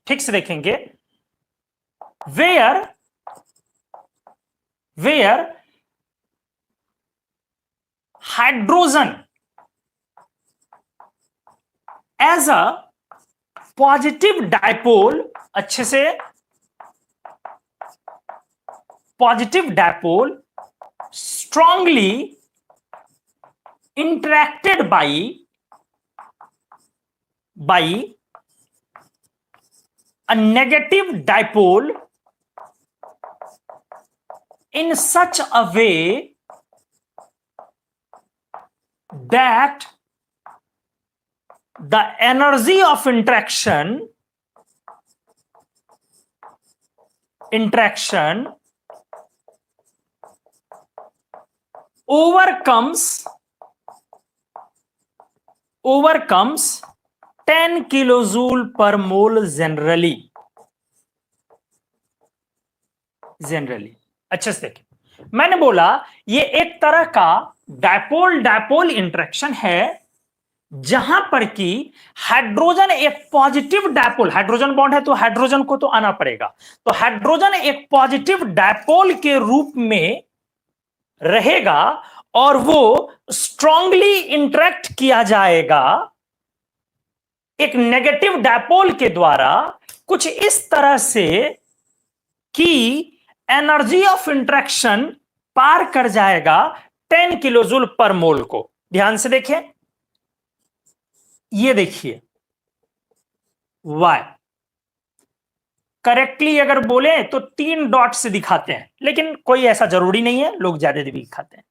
A: ठीक से देखेंगे, where hydrogen as a positive dipole, अच्छे से, positive dipole strongly interacted by a negative dipole in such a way that the energy of interaction overcomes 10 kilojoule पर मोल जनरली। अच्छे से देखिए, मैंने बोला ये एक तरह का डायपोल इंटरेक्शन है जहां पर कि हाइड्रोजन एक पॉजिटिव डायपोल, हाइड्रोजन बॉन्ड है तो हाइड्रोजन को तो आना पड़ेगा, तो हाइड्रोजन एक पॉजिटिव डायपोल के रूप में रहेगा और वो स्ट्रांगली इंटरेक्ट किया जाएगा एक नेगेटिव डायपोल के द्वारा, कुछ इस तरह से कि एनर्जी ऑफ इंटरेक्शन पार कर जाएगा 10 किलोजूल पर मोल को। ध्यान से देखिए, ये देखिए वाई करेक्टली अगर बोले तो 3 डॉट से दिखाते हैं, लेकिन कोई ऐसा जरूरी नहीं है, लोग ज्यादा भी दिखाते हैं।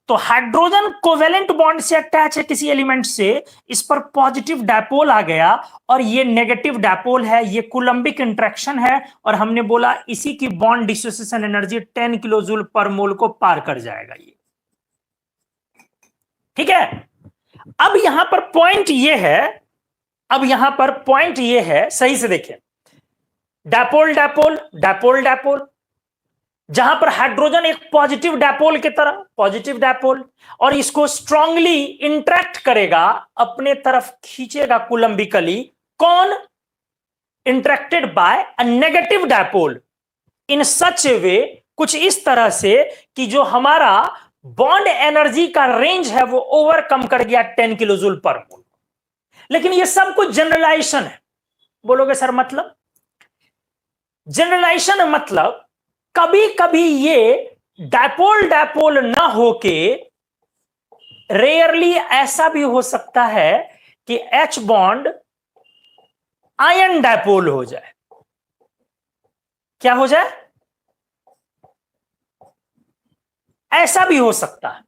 A: तो हाइड्रोजन कोवेलेंट बॉन्ड से अटैच है किसी एलिमेंट से, इस पर पॉजिटिव डायपोल आ गया और ये नेगेटिव डायपोल है, ये कूलम्बिक इंटरेक्शन है, और हमने बोला इसी की bond dissociation energy 10 kilo joule per mole को पार कर जाएगा ये। ठीक है, अब यहां पर पॉइंट ये है, अब यहां पर पॉइंट ये है, सही से देखें, डायपोल डायपोल डायपोल डायपोल, जहां पर हाइड्रोजन एक पॉजिटिव डायपोल की तरह, पॉजिटिव डायपोल, और इसको स्ट्रांगली इंटरेक्ट करेगा, अपने तरफ खींचेगा कूलम्बिकली, कौन? Interacted by a negative dipole in such a way, कुछ इस तरह से कि जो हमारा बॉन्ड एनर्जी का रेंज है वो ओवरकम कर गया 10 किलो जूल पर मोल। लेकिन ये सब कुछ जनरलाइजेशन है। बोलोगे सर मतलब? जनरलाइजेशन मतलब कभी कभी ये डायपोल डायपोल ना होके रेयरली ऐसा भी हो सकता है कि एच बॉन्ड आयन डायपोल हो जाए। क्या हो जाए? ऐसा भी हो सकता है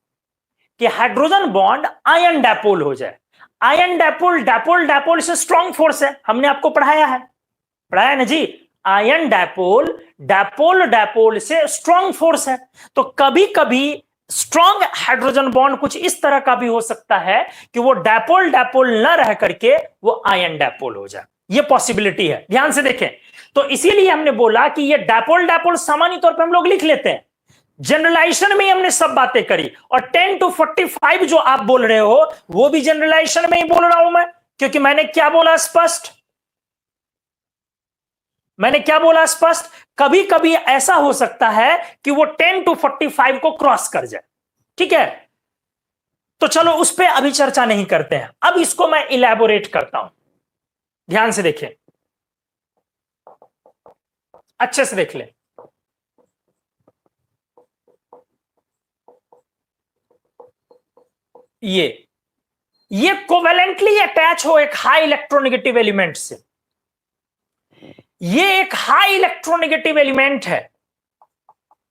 A: कि हाइड्रोजन बॉन्ड आयन डायपोल हो जाए। आयन डायपोल डायपोल डायपोल से स्ट्रॉन्ग फोर्स है, हमने आपको पढ़ाया है, पढ़ाया ना जी। आयन डायपोल डायपोल डायपोल से स्ट्रॉन्ग फोर्स है, तो कभी कभी स्ट्रॉन्ग हाइड्रोजन बॉन्ड कुछ इस तरह का भी हो सकता है कि वो डायपोल डायपोल ना रह करके वो आयन डायपोल हो जाए, ये पॉसिबिलिटी है। ध्यान से देखें, तो इसीलिए हमने बोला कि ये डायपोल डायपोल सामान्य तौर पर हम लोग लिख लेते हैं, जनरलाइजेशन में हमने सब बातें करी, और 10 to 45 जो आप बोल रहे हो वो भी जनरलाइजेशन में ही बोल रहा हूं मैं, क्योंकि मैंने क्या बोला स्पष्ट, मैंने क्या बोला स्पष्ट, कभी कभी ऐसा हो सकता है कि वो 10 to 45 को क्रॉस कर जाए। ठीक है, तो चलो उस पर अभी चर्चा नहीं करते हैं, अब इसको मैं इलैबोरेट करता हूं। ध्यान से देखें, अच्छे से देख लें। ये कोवेलेंटली अटैच हो एक हाई इलेक्ट्रोनेगेटिव एलिमेंट से, ये एक हाई इलेक्ट्रोनेगेटिव एलिमेंट है।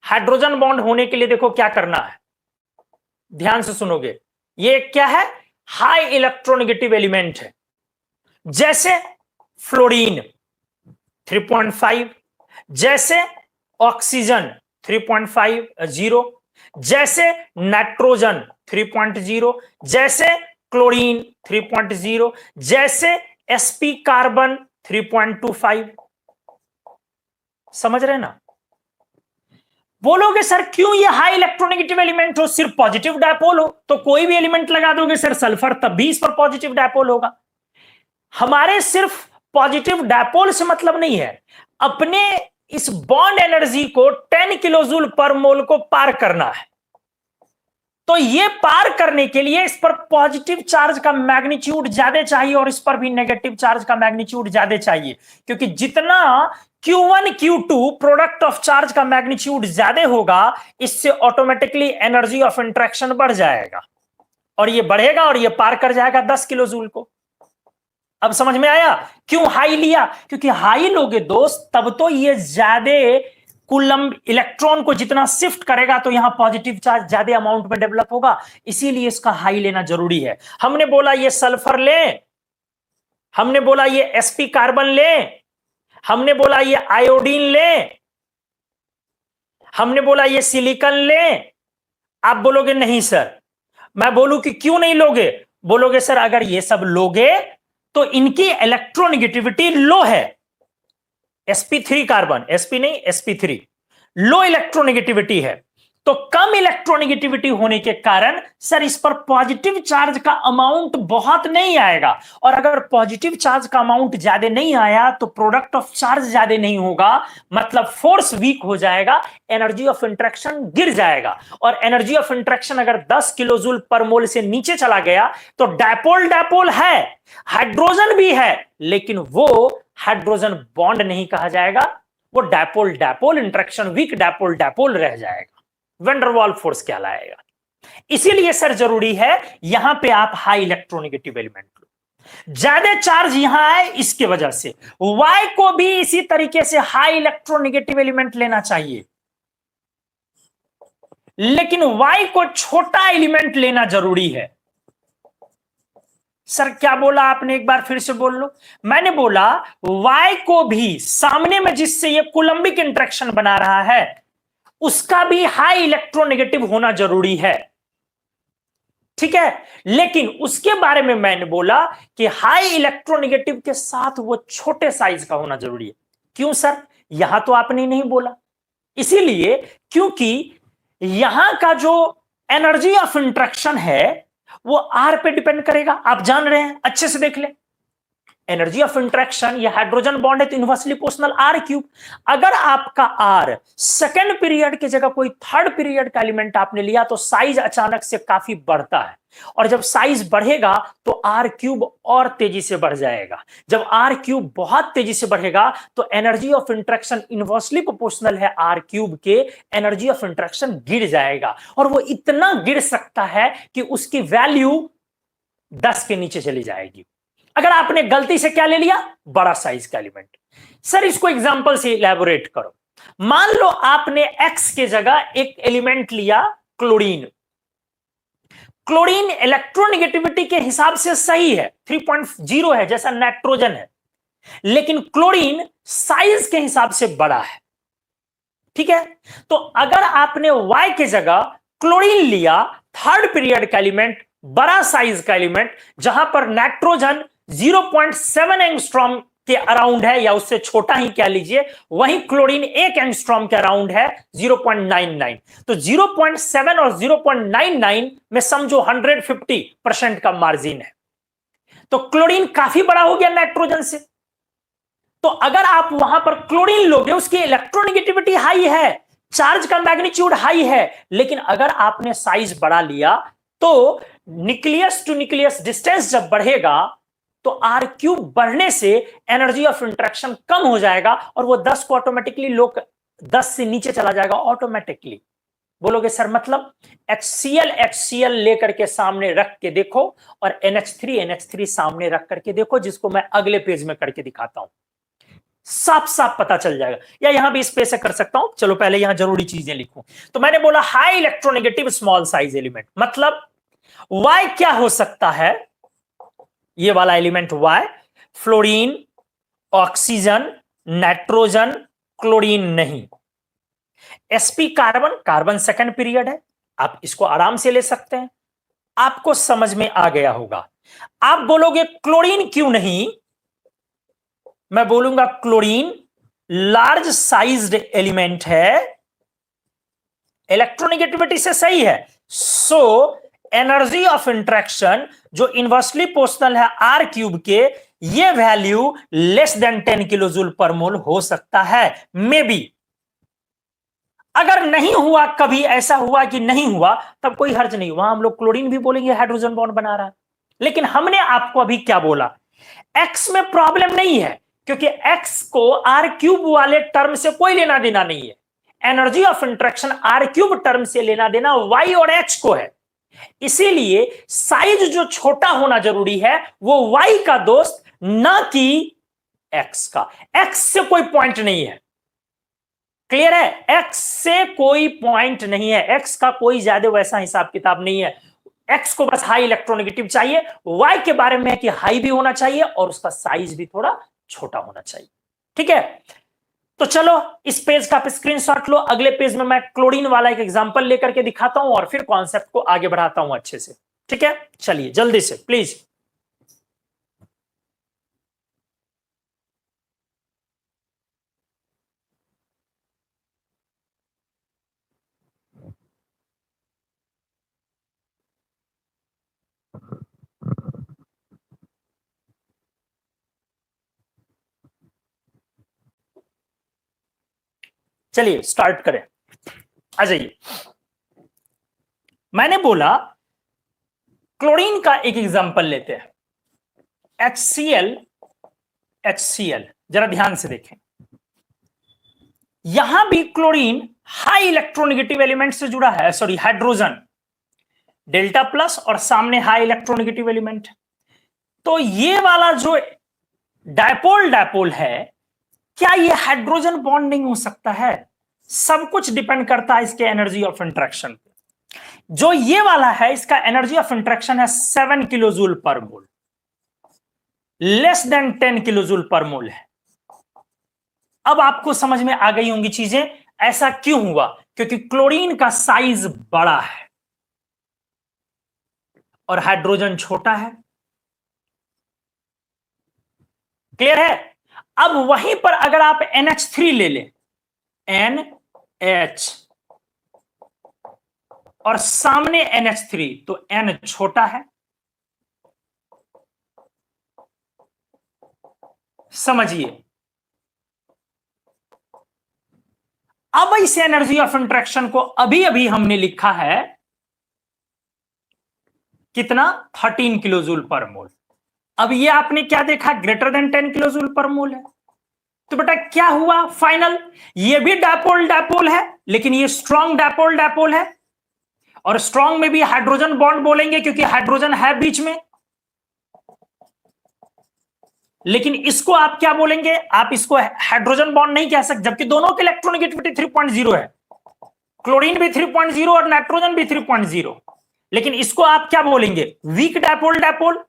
A: हाइड्रोजन बॉन्ड होने के लिए देखो क्या करना है, ध्यान से सुनोगे, ये क्या है? हाई इलेक्ट्रोनेगेटिव एलिमेंट है। जैसे फ्लोरीन 3.5, जैसे ऑक्सीजन 3.50, जैसे नाइट्रोजन 3.0, जैसे क्लोरीन 3.0, जैसे sp कार्बन 3.25। समझ रहे ना? बोलोगे सर क्यों ये हाई इलेक्ट्रोनेगेटिव एलिमेंट हो, सिर्फ पॉजिटिव डायपोल हो तो कोई भी एलिमेंट लगा दोगे सर सल्फर, तब भी इस पर पॉजिटिव डायपोल होगा। हमारे सिर्फ पॉजिटिव डायपोल से मतलब नहीं है, अपने इस बॉन्ड एनर्जी को 10 किलो जूल पर मोल को पार करना है। तो ये पार करने के लिए इस पर पॉजिटिव चार्ज का मैग्नीट्यूड ज्यादा चाहिए और इस पर भी नेगेटिव चार्ज का मैग्नीट्यूड ज्यादा चाहिए, क्योंकि जितना Q1 Q2 product of charge का मैग्नीट्यूड ज्यादा होगा, इससे ऑटोमेटिकली एनर्जी ऑफ इंटरेक्शन बढ़ जाएगा, और ये बढ़ेगा और ये पार कर जाएगा 10 किलो जूल को। अब समझ में आया क्यों हाई लिया? क्योंकि हाई लोगे दोस्त तब तो ये ज्यादा कूलम्ब इलेक्ट्रॉन को जितना शिफ्ट करेगा तो यहां पॉजिटिव चार्ज ज्यादा अमाउंट में डेवलप होगा, इसीलिए इसका हाई लेना जरूरी है। हमने बोला ये सल्फर ले, हमने बोला ये sp कार्बन ले, हमने बोला ये आयोडीन ले, हमने बोला ये सिलिकॉन ले। आप बोलोगे नहीं सर, मैं बोलूं कि क्यों नहीं लोगे? बोलोगे सर अगर ये सब लोगे तो इनकी इलेक्ट्रोनेगेटिविटी लो है, sp3 कार्बन, sp नहीं sp3 लो इलेक्ट्रोनेगेटिविटी है, तो कम इलेक्ट्रोनेगेटिविटी होने के कारण सर इस पर पॉजिटिव चार्ज का अमाउंट बहुत नहीं आएगा, और अगर पॉजिटिव चार्ज का अमाउंट ज्यादा नहीं आया तो प्रोडक्ट ऑफ चार्ज ज्यादा नहीं होगा, मतलब फोर्स वीक हो जाएगा, एनर्जी ऑफ इंटरेक्शन गिर जाएगा, और एनर्जी ऑफ इंटरेक्शन अगर 10 किलो जूल पर मोल से नीचे चला गया तो डायपोल डायपोल है, हाइड्रोजन भी है, लेकिन वो हाइड्रोजन बॉन्ड नहीं कहा जाएगा, वो dipole dipole interaction weak dipole dipole रह जाएगा, वेंडरवाल फोर्स कहलाएगा। इसीलिए सर जरूरी है यहां पे आप हाई इलेक्ट्रोनेगेटिव एलिमेंट लो, ज्यादा चार्ज यहां आए इसके वजह से। वाई को भी इसी तरीके से हाई इलेक्ट्रोनेगेटिव एलिमेंट लेना चाहिए, लेकिन Y को छोटा एलिमेंट लेना जरूरी है। सर क्या बोला आपने, एक बार फिर से बोल लो। मैंने बोला Y को भी सामने में जिससे ये कूलम्बिक इंटरेक्शन बना रहा है उसका भी हाई इलेक्ट्रोनेगेटिव होना जरूरी है, ठीक है। लेकिन उसके बारे में मैंने बोला कि हाई इलेक्ट्रोनेगेटिव के साथ वो छोटे साइज का होना जरूरी है। क्यों सर, यहां तो आपने नहीं बोला। इसीलिए क्योंकि यहां का जो एनर्जी ऑफ इंटरेक्शन है वो आर पे डिपेंड करेगा। आप जान रहे हैं, अच्छे से देख ले। एनर्जी ऑफ इंटरेक्शन, ये हाइड्रोजन बॉन्ड है तो इनवर्सली प्रोपोर्शनल आर क्यूब। अगर आपका आर सेकंड पीरियड की जगह कोई थर्ड पीरियड का एलिमेंट आपने लिया तो साइज अचानक से काफी बढ़ता है, और जब साइज बढ़ेगा तो आर क्यूब और तेजी से बढ़ जाएगा। जब आर क्यूब बहुत तेजी से बढ़ेगा तो energy of interaction inversely proportional है आर क्यूब के, एनर्जी ऑफ इंटरेक्शन गिर जाएगा, और वो इतना गिर सकता है कि उसकी वैल्यू 10 के नीचे चली जाएगी। अगर आपने गलती से क्या ले लिया, बड़ा साइज का एलिमेंट। सर इसको एग्जांपल से इलैबोरेट करो। मान लो आपने X के जगह एक एलिमेंट लिया क्लोरीन। क्लोरीन इलेक्ट्रोनेगेटिविटी के हिसाब से सही है, 3.0 है जैसा नाइट्रोजन है, लेकिन क्लोरीन साइज के हिसाब से बड़ा है, ठीक है। तो अगर आपने Y के जगह क्लोरीन लिया, थर्ड पीरियड का एलिमेंट, बड़ा साइज का एलिमेंट, जहां पर नाइट्रोजन 0.7 एंगस्ट्रॉम के अराउंड है या उससे छोटा ही क्या लीजिए, वहीं क्लोरीन 1 एंगस्ट्रॉम के अराउंड है 0.99। तो 0.7 और 0.99 में समझो 150% का मार्जिन है। तो क्लोरीन काफी बड़ा हो गया नाइट्रोजन से। तो अगर आप वहां पर क्लोरीन लोगे, उसकी इलेक्ट्रोनेगेटिविटी हाई है, चार्ज का मैग्नीट्यूड हाई है, लेकिन अगर आपने साइज बढ़ा लिया तो न्यूक्लियस टू न्यूक्लियस डिस्टेंस जब बढ़ेगा तो आर क्यूब बढ़ने से एनर्जी ऑफ इंटरेक्शन कम हो जाएगा, और वो 10 को ऑटोमेटिकली 10 से नीचे चला जाएगा ऑटोमेटिकली। बोलोगे सर मतलब, HCl लेकर के सामने रख के देखो, और NH3 सामने रख करके देखो, जिसको मैं अगले पेज में करके दिखाता हूं, साफ साफ पता चल जाएगा। या यहां भी इस पे से कर सकता हूं, चलो पहले यहां जरूरी चीजें लिखूं। तो मैंने बोला high electronegative small size element, मतलब Y क्या हो सकता है, ये वाला element Y, fluorine, oxygen, nitrogen, chlorine नहीं। sp carbon, carbon second period है, आप इसको आराम से ले सकते हैं, आपको समझ में आ गया होगा। आप बोलोगे क्लोरीन क्यों नहीं, मैं बोलूंगा क्लोरीन लार्ज साइज्ड एलिमेंट है, इलेक्ट्रोनेगेटिविटी से सही है, सो एनर्जी ऑफ इंटरेक्शन जो इनवर्सली प्रोपोर्शनल है आर क्यूब के, ये वैल्यू लेस देन 10 किलोजूल पर मोल हो सकता है, मे बी। अगर नहीं हुआ, कभी ऐसा हुआ कि नहीं हुआ, तब कोई हर्ज नहीं, वहां हम लोग क्लोरीन भी बोलेंगे हाइड्रोजन बॉन्ड बना रहा है। लेकिन हमने आपको अभी क्या बोला, एक्स में प्रॉब्लम नहीं है, क्योंकि एक्स को आर क्यूब वाले टर्म से कोई लेना देना नहीं है। Energy of interaction r cube term से लेना देना वाई और एच को है। इसीलिए साइज जो छोटा होना जरूरी है वो वाई का दोस्त, ना कि एक्स का। एक्स से कोई पॉइंट नहीं है, क्लियर है, एक्स से कोई पॉइंट नहीं है, एक्स का कोई ज्यादा वैसा हिसाब किताब नहीं है। एक्स को बस हाई इलेक्ट्रोनेगेटिव चाहिए, वाई के बारे में है कि हाई भी होना चाहिए और उसका साइज भी थोड़ा छोटा होना चाहिए, ठीक है। तो चलो इस पेज का आप स्क्रीनशॉट लो, अगले पेज में मैं क्लोरीन वाला एक एग्जांपल लेकर के दिखाता हूं और फिर कॉन्सेप्ट को आगे बढ़ाता हूं अच्छे से, ठीक है। चलिए जल्दी से प्लीज। चलिए स्टार्ट करें, आ जाइए। मैंने बोला क्लोरीन का एक एग्जांपल लेते हैं, HCl, जरा ध्यान से देखें। यहां भी क्लोरीन हाई इलेक्ट्रोनेगेटिव एलिमेंट से जुड़ा है, सॉरी हाइड्रोजन डेल्टा प्लस और सामने हाई इलेक्ट्रोनेगेटिव एलिमेंट। तो ये वाला जो डायपोल है, क्या ये हाइड्रोजन बॉन्ड नहीं हो सकता है? सब कुछ डिपेंड करता है इसके एनर्जी ऑफ इंटरेक्शन पे। जो ये वाला है इसका एनर्जी ऑफ इंटरेक्शन है 7 kilo joule per mole, less than 10 kilo joule per mole है। अब आपको समझ में आ गई होंगी चीजें, ऐसा क्यों हुआ? क्योंकि क्लोरीन का साइज बड़ा है और हाइड्रोजन छोटा है। क्लियर है? अब वहीं पर अगर आप NH3 ले लें, NH और सामने NH3, तो N छोटा है। समझिए, अब इस एनर्जी ऑफ इंटरेक्शन को अभी अभी हमने लिखा है कितना? 13 किलो जूल पर मोल। अब ये आपने क्या देखा? Greater than 10 kilo joule per mole है। तो बेटा क्या हुआ फाइनल? ये भी डायपोल डायपोल है, लेकिन ये स्ट्रॉन्ग डायपोल डायपोल है, और स्ट्रॉन्ग में भी हाइड्रोजन बॉन्ड बोलेंगे क्योंकि हाइड्रोजन है बीच में। लेकिन इसको आप क्या बोलेंगे? आप इसको हाइड्रोजन बॉन्ड नहीं कह सकते, जबकि दोनों की इलेक्ट्रोनेगेटिविटी 3.0 है। क्लोरीन भी 3.0 और नाइट्रोजन भी 3.0, लेकिन इसको आप क्या बोलेंगे? Weak dipole dipole.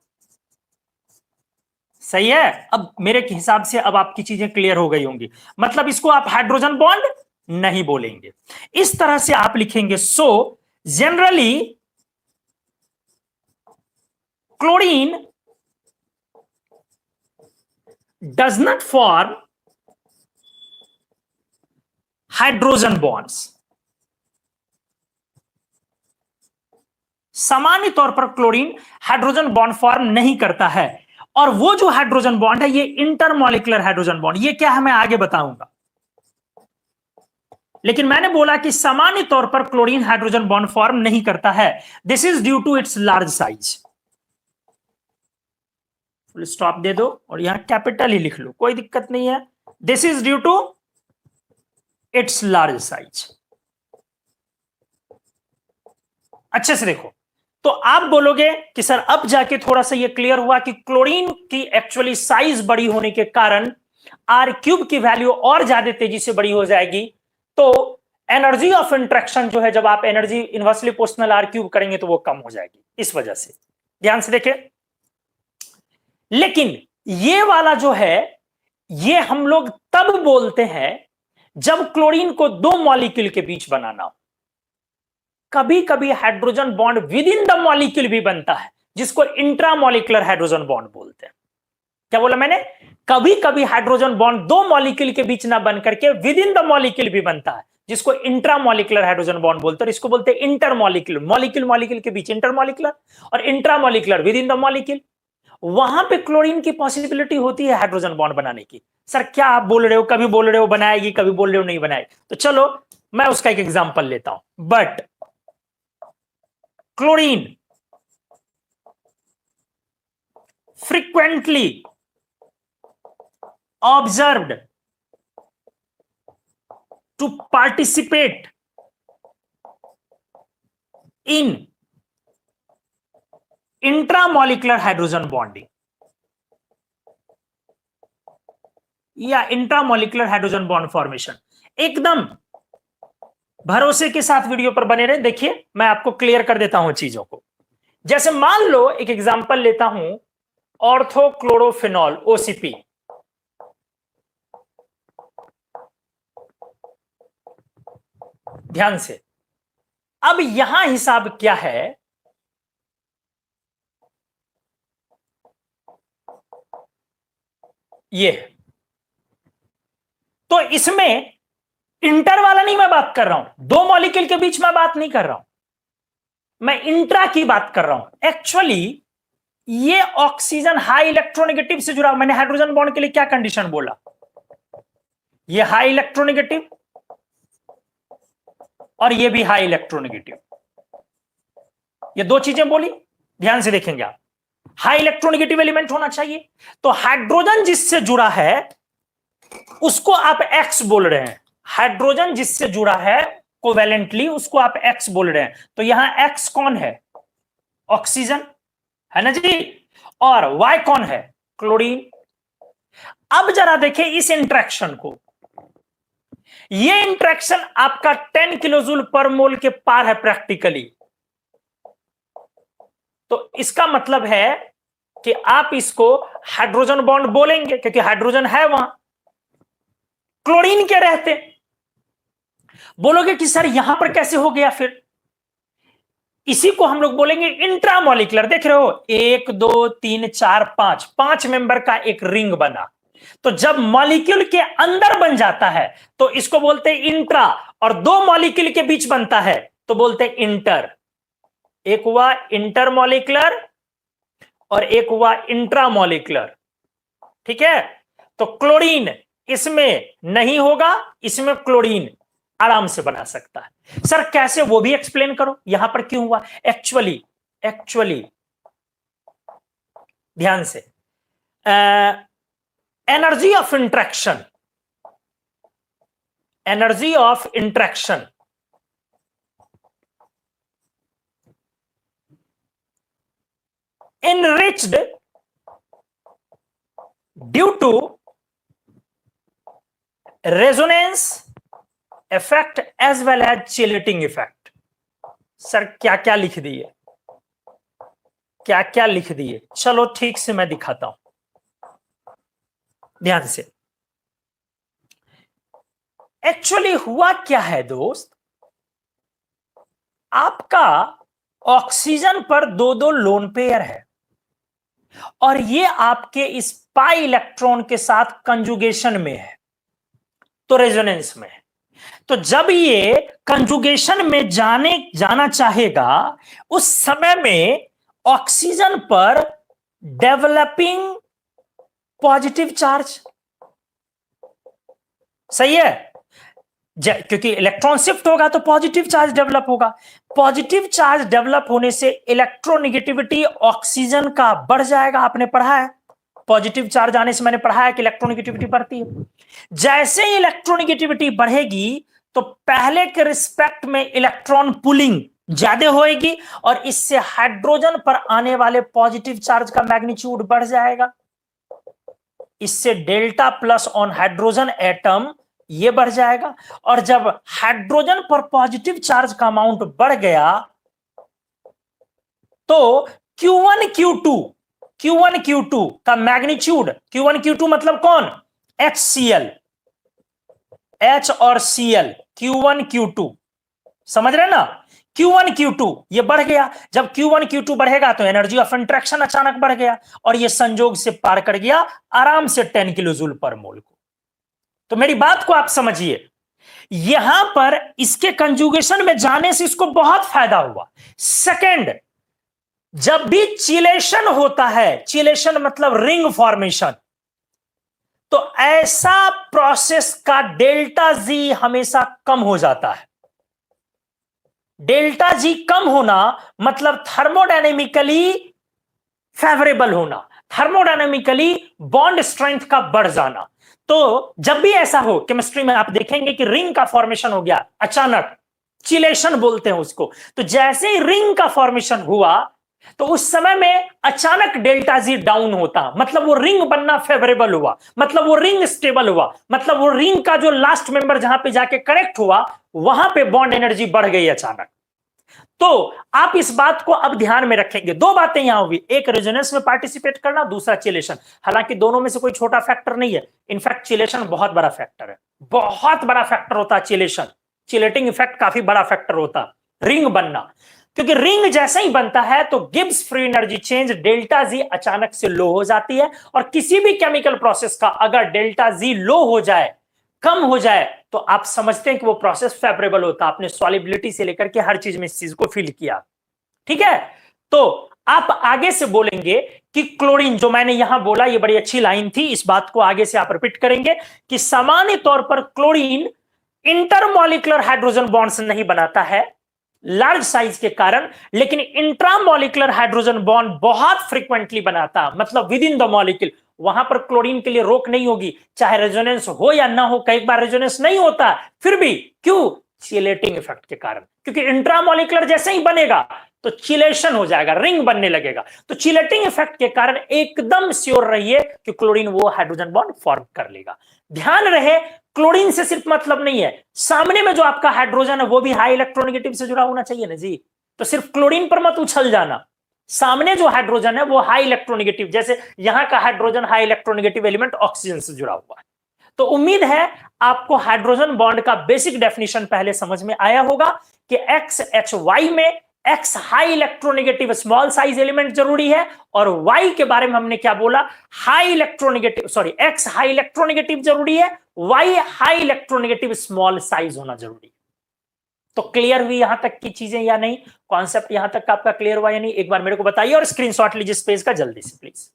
A: सही है? अब मेरे हिसाब से अब आपकी चीजें क्लियर हो गई होंगी। मतलब इसको आप हाइड्रोजन बॉन्ड नहीं बोलेंगे, इस तरह से आप लिखेंगे। So generally chlorine does not form hydrogen bonds। सामान्य तौर पर क्लोरीन हाइड्रोजन बॉन्ड फॉर्म नहीं करता है, और वो जो हाइड्रोजन बॉन्ड है ये इंटरमॉलिक्यूलर हाइड्रोजन बॉन्ड। ये क्या है मैं आगे बताऊंगा, लेकिन मैंने बोला कि सामान्य तौर पर क्लोरीन हाइड्रोजन बॉन्ड फॉर्म नहीं करता है। This is due to its large size. Full stop दे दो और यहां कैपिटल ही लिख लो, कोई दिक्कत नहीं है। This is due to its large size. अच्छे से देखो, तो आप बोलोगे कि सर अब जाके थोड़ा सा ये क्लियर हुआ कि क्लोरीन की एक्चुअली साइज बड़ी होने के कारण R³ की वैल्यू और ज्यादा तेजी से बड़ी हो जाएगी। तो एनर्जी ऑफ इंटरेक्शन जो है, जब आप एनर्जी इनवर्सली प्रोपोर्शनल R³ करेंगे तो वो कम हो जाएगी, इस वजह से। ध्यान से देखें, लेकिन ये वाला जो है ये हम लोग तब बोलते हैं जब क्लोरीन को दो मॉलिक्यूल के बीच बनाना हो। कभी कभी hydrogen bond with in the molecule भी बनता है, जिसको इंट्रामॉलिक्यूलर हाइड्रोजन बॉन्ड बोलते हैं। क्या बोला मैंने? कभी कभी हाइड्रोजन बॉन्ड दो मॉलिक्यूल के बीच ना बन करके विद इन द मॉलिक्यूल भी बनता है, जिसको इंट्रामॉलिक्यूलर हाइड्रोजन बॉन्ड बोलते हैं। इसको बोलते हैं इंटरमॉलिक्यूलर। मॉलिक्यूल मॉलिक्यूल के बीच इंटरमॉलिक्यूलर, और intramolecular with in the molecule. वहां पे क्लोरीन की पॉसिबिलिटी होती है हाइड्रोजन बॉन्ड बनाने की। सर क्या आप बोल रहे हो? कभी बोल रहे हो बनाएगी, कभी बोल रहे हो नहीं बनाएगी। तो चलो मैं उसका एक एग्जांपल लेता हूं। But chlorine frequently observed to participate in intramolecular hydrogen bonding या इंट्रामोलिकुलर हाइड्रोजन बॉन्ड फॉर्मेशन। एकदम भरोसे के साथ वीडियो पर बने रहे। देखिए मैं आपको क्लियर कर देता हूं चीजों को। जैसे मान लो एक एग्जांपल लेता हूं, ऑर्थोक्लोरोफिनॉल OCP। ध्यान से, अब यहां हिसाब क्या है? ये तो इसमें इंटर वाला नहीं मैं बात कर रहा हूं, दो मॉलिक्यूल के बीच में बात नहीं कर रहा हूं, मैं इंट्रा की बात कर रहा हूं। एक्चुअली ये ऑक्सीजन हाई इलेक्ट्रोनेगेटिव से जुड़ा। मैंने हाइड्रोजन बॉन्ड के लिए क्या कंडीशन बोला? ये हाई इलेक्ट्रोनेगेटिव और ये भी हाई इलेक्ट्रोनेगेटिव, ये दो चीजें बोली। ध्यान से देखेंगे आप, हाई इलेक्ट्रोनेगेटिव एलिमेंट होना चाहिए। तो हाइड्रोजन जिससे जुड़ा है उसको आप एक्स बोल रहे हैं। हाइड्रोजन जिससे जुड़ा है कोवेलेंटली उसको आप एक्स बोल रहे हैं। तो यहां एक्स कौन है? ऑक्सीजन है ना जी, और वाई कौन है? क्लोरीन। अब जरा देखें इस इंट्रैक्शन को। ये इंट्रैक्शन आपका 10 किलो जूल पर मोल के पार है प्रैक्टिकली। तो इसका मतलब है कि आप इसको हाइड्रोजन बॉन्ड बोलेंगे क्योंकि हाइड्रोजन है वहां, क्लोरीन के रहते। बोलोगे कि सर यहां पर कैसे हो गया, फिर इसी को हम लोग बोलेंगे इंट्रामॉलिक्यूलर। देख रहे हो, 1 2 3 4 5, 5 मेंबर का एक रिंग बना। तो जब मॉलिक्यूल के अंदर बन जाता है तो इसको बोलते हैं इंट्रा, और 2 मॉलिक्यूल के बीच बनता है तो बोलते हैं इंटर। एक हुआ इंटरमॉलिक्यूलर और एक हुआ इंट्रामॉलिक्यूलर, ठीक है। तो क्लोरीन इसमें नहीं होगा, इसमें क्लोरीन आराम से बना सकता है। सर कैसे, वो भी एक्सप्लेन करो, यहां पर क्यों हुआ। एक्चुअली ध्यान से, energy of interaction, enriched due to resonance effect as well as chelating effect। Sir क्या क्या लिख दिए, क्या क्या लिख दिए, चलो ठीक से मैं दिखाता हूं, ध्यान से। एक्चुअली हुआ क्या है दोस्त, आपका ऑक्सीजन पर 2 लोन पेयर है और ये आपके इस पाई इलेक्ट्रॉन के साथ कंजुगेशन में है, तो रेजोनेंस में है। तो जब ये कंजुगेशन में जाना चाहेगा, उस समय में ऑक्सीजन पर डेवलपिंग पॉजिटिव चार्ज, सही है, क्योंकि इलेक्ट्रॉन शिफ्ट होगा तो पॉजिटिव चार्ज डेवलप होगा। पॉजिटिव चार्ज डेवलप होने से इलेक्ट्रोनेगेटिविटी ऑक्सीजन का बढ़ जाएगा, आपने पढ़ा है, पॉजिटिव चार्ज आने से मैंने पढ़ा है कि इलेक्ट्रोनेगेटिविटी बढ़ती है। जैसे ही इलेक्ट्रोनेगेटिविटी बढ़ेगी तो पहले के रिस्पेक्ट में इलेक्ट्रॉन पुलिंग ज्यादा होएगी और इससे हाइड्रोजन पर आने वाले पॉजिटिव चार्ज का मैग्नीट्यूड बढ़ जाएगा। इससे delta plus on hydrogen atom ये बढ़ जाएगा, और जब हाइड्रोजन पर पॉजिटिव चार्ज का अमाउंट बढ़ गया तो Q1 Q2 का मैग्नीट्यूड, Q1 Q2 मतलब कौन, HCl, H और Cl, Q1 Q2, समझ रहे ना, Q1 Q2 ये बढ़ गया। जब Q1 Q2 बढ़ेगा तो एनर्जी ऑफ इंट्रैक्शन अचानक बढ़ गया और ये संयोग से पार कर गया आराम से 10 किलो जूल पर मोल को। तो मेरी बात को आप समझिए, यहां पर इसके कंजुगेशन में जाने से इसको बहुत फायदा हुआ। सेकंड, जब भी चिलेशन होता है, चिलेशन मतलब रिंग फॉर्मेशन, तो ऐसा प्रोसेस का डेल्टा जी हमेशा कम हो जाता है। डेल्टा जी कम होना मतलब थर्मोडायनेमिकली फेवरेबल होना, थर्मोडायनेमिकली बॉन्ड स्ट्रेंथ का बढ़ जाना। तो जब भी ऐसा हो, केमिस्ट्री में आप देखेंगे कि रिंग का फॉर्मेशन हो गया अचानक, चिलेशन बोलते हैं उसको, तो जैसे ही रिंग का फॉर्मेशन हुआ तो उस समय में अचानक डेल्टा जी डाउन होता, मतलब वो रिंग बनना फेवरेबल हुआ, मतलब वो रिंग स्टेबल हुआ, मतलब वो रिंग का जो लास्ट मेंबर जहां पे जाके कनेक्ट हुआ वहां पे बॉन्ड एनर्जी बढ़ गई अचानक। तो आप इस बात को अब ध्यान में रखेंगे, 2 बातें यहां हुई, एक रेजोनेंस में पार्टिसिपेट करना, दूसरा चिलेशन। हालांकि दोनों में से कोई छोटा फैक्टर नहीं है, इनफैक्ट चिलेशन बहुत बड़ा फैक्टर है, बहुत बड़ा फैक्टर होता है चिलेशन, चिलेटिंग इफेक्ट काफी बड़ा फैक्टर होता है रिंग बनना, क्योंकि रिंग जैसे ही बनता है तो Gibbs free energy change delta G अचानक से लो हो जाती है, और किसी भी केमिकल प्रोसेस का अगर डेल्टा जी लो हो जाए, कम हो जाए, तो आप समझते हैं कि वो प्रोसेस फेवरेबल होता है। आपने सॉलिबिलिटी से लेकर के हर चीज में इस चीज को फील किया, ठीक है। तो आप आगे से बोलेंगे कि क्लोरीन, जो मैंने यहां बोला ये बड़ी अच्छी लाइन थी, इस बात को आगे से आप रिपीट करेंगे कि सामान्य तौर पर क्लोरीन इंटरमॉलिक्यूलर हाइड्रोजन बॉन्ड्स नहीं बनाता है लार्ज साइज के कारण, लेकिन इंट्रामॉलिक्यूलर हाइड्रोजन बॉन्ड बहुत फ्रीक्वेंटली बनाता है, मतलब विद इन द मॉलिक्यूल। वहां पर क्लोरीन के लिए रोक नहीं होगी, चाहे रेजोनेंस हो या ना हो, कई बार रेजोनेंस नहीं होता फिर भी, क्यों, चिलेटिंग इफेक्ट के कारण, क्योंकि इंट्रामॉलिक्यूलर जैसे ही बनेगा तो चिलेशन हो जाएगा, रिंग बनने लगेगा। तो चिलेटिंग इफेक्ट के कारण एकदम श्योर रहिए कि क्लोरीन वो हाइड्रोजन बॉन्ड फॉर्म कर लेगा। ध्यान रहे, क्लोरीन से सिर्फ मतलब नहीं है, सामने में जो आपका हाइड्रोजन है वो भी हाई इलेक्ट्रोनेगेटिव से जुड़ा होना चाहिए ना जी, तो सिर्फ क्लोरीन पर मत उछल जाना, सामने जो हाइड्रोजन है वो हाई इलेक्ट्रोनेगेटिव, जैसे यहां का hydrogen high electronegative element oxygen से जुड़ा हुआ है। तो उम्मीद है आपको हाइड्रोजन बॉन्ड का बेसिक डेफिनेशन पहले समझ में आया होगा कि XHY में X high electronegative small size element जरूरी है, और Y के बारे में हमने क्या बोला, high electronegative, sorry, X high electronegative जरूरी है, Y high electronegative small size होना जरूरी है। तो क्लियर हुई यहां तक की चीजें या नहीं? कॉन्सेप्ट यहां तक आपका क्लियर हुआ या नहीं, एक बार मेरे को बताइए, और स्क्रीनशॉट लीजिए इस पेज का जल्दी से प्लीज।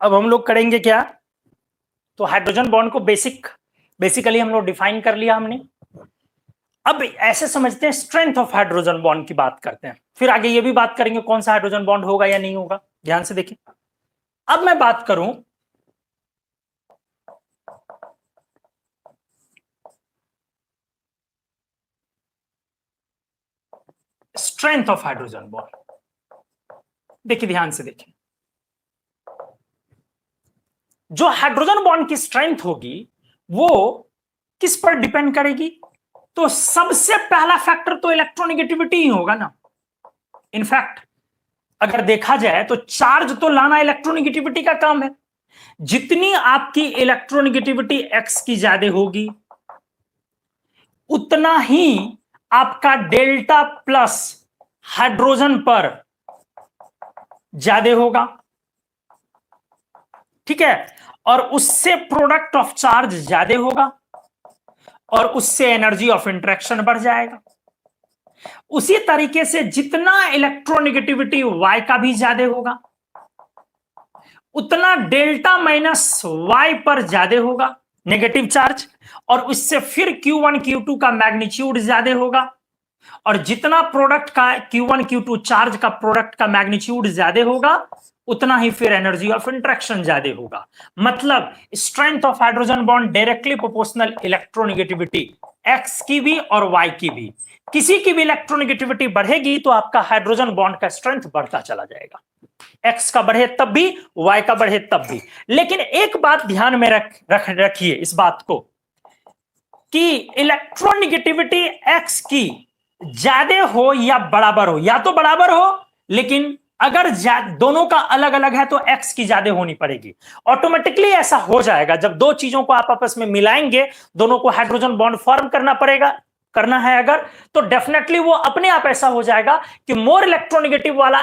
A: अब हम लोग करेंगे क्या, तो हाइड्रोजन बॉन्ड को बेसिकली हम लोग डिफाइन कर लिया हमने। अब ऐसे समझते हैं स्ट्रेंथ ऑफ हाइड्रोजन बॉन्ड की बात करते हैं, फिर आगे ये भी बात करेंगे कौन सा हाइड्रोजन बॉन्ड होगा या नहीं होगा। ध्यान से देखिए, अब मैं बात करूं स्ट्रेंथ ऑफ हाइड्रोजन बॉन्ड। देखिए ध्यान से देखिए, जो हाइड्रोजन बॉन्ड की स्ट्रेंथ होगी वो किस पर डिपेंड करेगी, तो सबसे पहला फैक्टर तो इलेक्ट्रोनेगेटिविटी ही होगा ना। इनफैक्ट अगर देखा जाए तो चार्ज तो लाना इलेक्ट्रोनेगेटिविटी का काम है। जितनी आपकी इलेक्ट्रोनेगेटिविटी एक्स की ज्यादा होगी, उतना ही आपका डेल्टा प्लस हाइड्रोजन पर ज्यादा होगा, ठीक है, और उससे प्रोडक्ट ऑफ चार्ज ज्यादा होगा, और उससे एनर्जी ऑफ इंटरेक्शन बढ़ जाएगा। उसी तरीके से जितना इलेक्ट्रोनेगेटिविटी Y का भी ज्यादा होगा, उतना डेल्टा माइनस Y पर ज्यादा होगा नेगेटिव चार्ज, और उससे फिर Q1 Q2 का मैग्नीट्यूड ज्यादा होगा, और जितना प्रोडक्ट का Q1 Q2 चार्ज का प्रोडक्ट का मैग्नीट्यूड ज्यादा होगा, उतना ही फिर एनर्जी ऑफ इंटरेक्शन ज्यादा होगा। मतलब strength of hydrogen bond directly proportional electronegativity X की भी और Y की भी। किसी की भी इलेक्ट्रोनेगेटिविटी बढ़ेगी तो आपका हाइड्रोजन बॉन्ड का स्ट्रेंथ बढ़ता चला जाएगा, X का बढ़े तब भी, Y का बढ़े तब भी। लेकिन एक बात ध्यान में रखिए इस बात को, कि इलेक्ट्रोनेगेटिविटी X की ज्यादा हो या बराबर हो, या तो बराबर हो, लेकिन अगर दोनों का अलग अलग है तो X की ज्यादा होनी पड़ेगी। ऑटोमेटिकली ऐसा हो जाएगा जब दो चीजों को आप आपस में मिलाएंगे, दोनों को हाइड्रोजन बॉन्ड फॉर्म करना है अगर, तो डेफिनेटली वो अपने आप ऐसा हो जाएगा कि मोर इलेक्ट्रोनेगेटिव वाला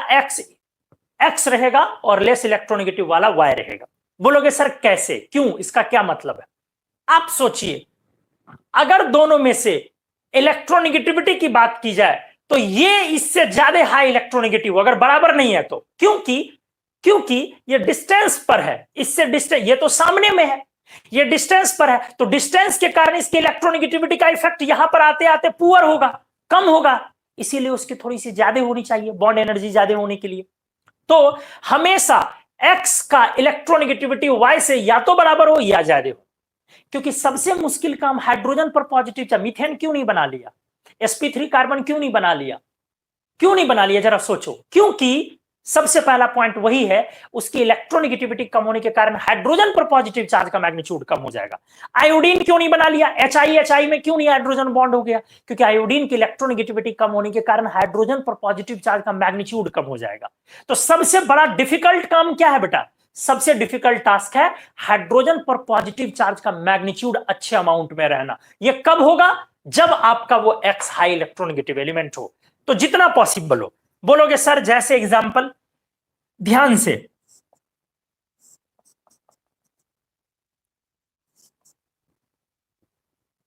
A: X रहेगा और लेस इलेक्ट्रोनेगेटिव वाला Y रहेगा। बोलोगे सर कैसे, क्यों, इसका क्या मतलब है? आप सोचिए, अगर दोनों में से इलेक्ट्रोनेगेटिविटी की बात की जाए तो ये इससे ज्यादा हाई इलेक्ट्रोनेगेटिव, अगर बराबर नहीं है तो, क्योंकि ये डिस्टेंस पर है, इससे डिस्टेंस, ये तो सामने में है, ये डिस्टेंस पर है, तो डिस्टेंस के कारण इसकी इलेक्ट्रोनेगेटिविटी का इफेक्ट यहां पर आते आते पुअर होगा, कम होगा, इसीलिए उसकी थोड़ी सी ज्यादा होनी चाहिए बॉन्ड एनर्जी ज्यादा होने के लिए। तो हमेशा X का इलेक्ट्रोनेगेटिविटी Y से या तो बराबर हो या ज्यादा हो, क्योंकि सबसे मुश्किल काम हाइड्रोजन पर पॉजिटिव चार्ज, मीथेन क्यों नहीं बना लिया, sp3 कार्बन क्यों नहीं बना लिया, जरा सोचो। क्योंकि सबसे पहला पॉइंट वही है, उसकी इलेक्ट्रोनेगेटिविटी कम होने के कारण हाइड्रोजन पर पॉजिटिव चार्ज का मैग्नीट्यूड कम हो जाएगा। आयोडीन क्यों नहीं बना लिया, HI में क्यों नहीं हाइड्रोजन बॉन्ड हो गया, क्योंकि आयोडीन की इलेक्ट्रोनेगेटिविटी कम होने के कारण हाइड्रोजन पर पॉजिटिव चार्ज का मैग्नीट्यूड कम हो जाएगा। तो सबसे बड़ा डिफिकल्ट काम क्या है बेटा, सबसे डिफिकल्ट टास्क है हाइड्रोजन पर पॉजिटिव चार्ज का मैग्नीट्यूड अच्छे अमाउंट में रहना। यह कब होगा, जब आपका वो X हाई इलेक्ट्रोनेगेटिव एलिमेंट हो। तो जितना पॉसिबल हो, बोलोगे सर जैसे एग्जांपल, ध्यान से,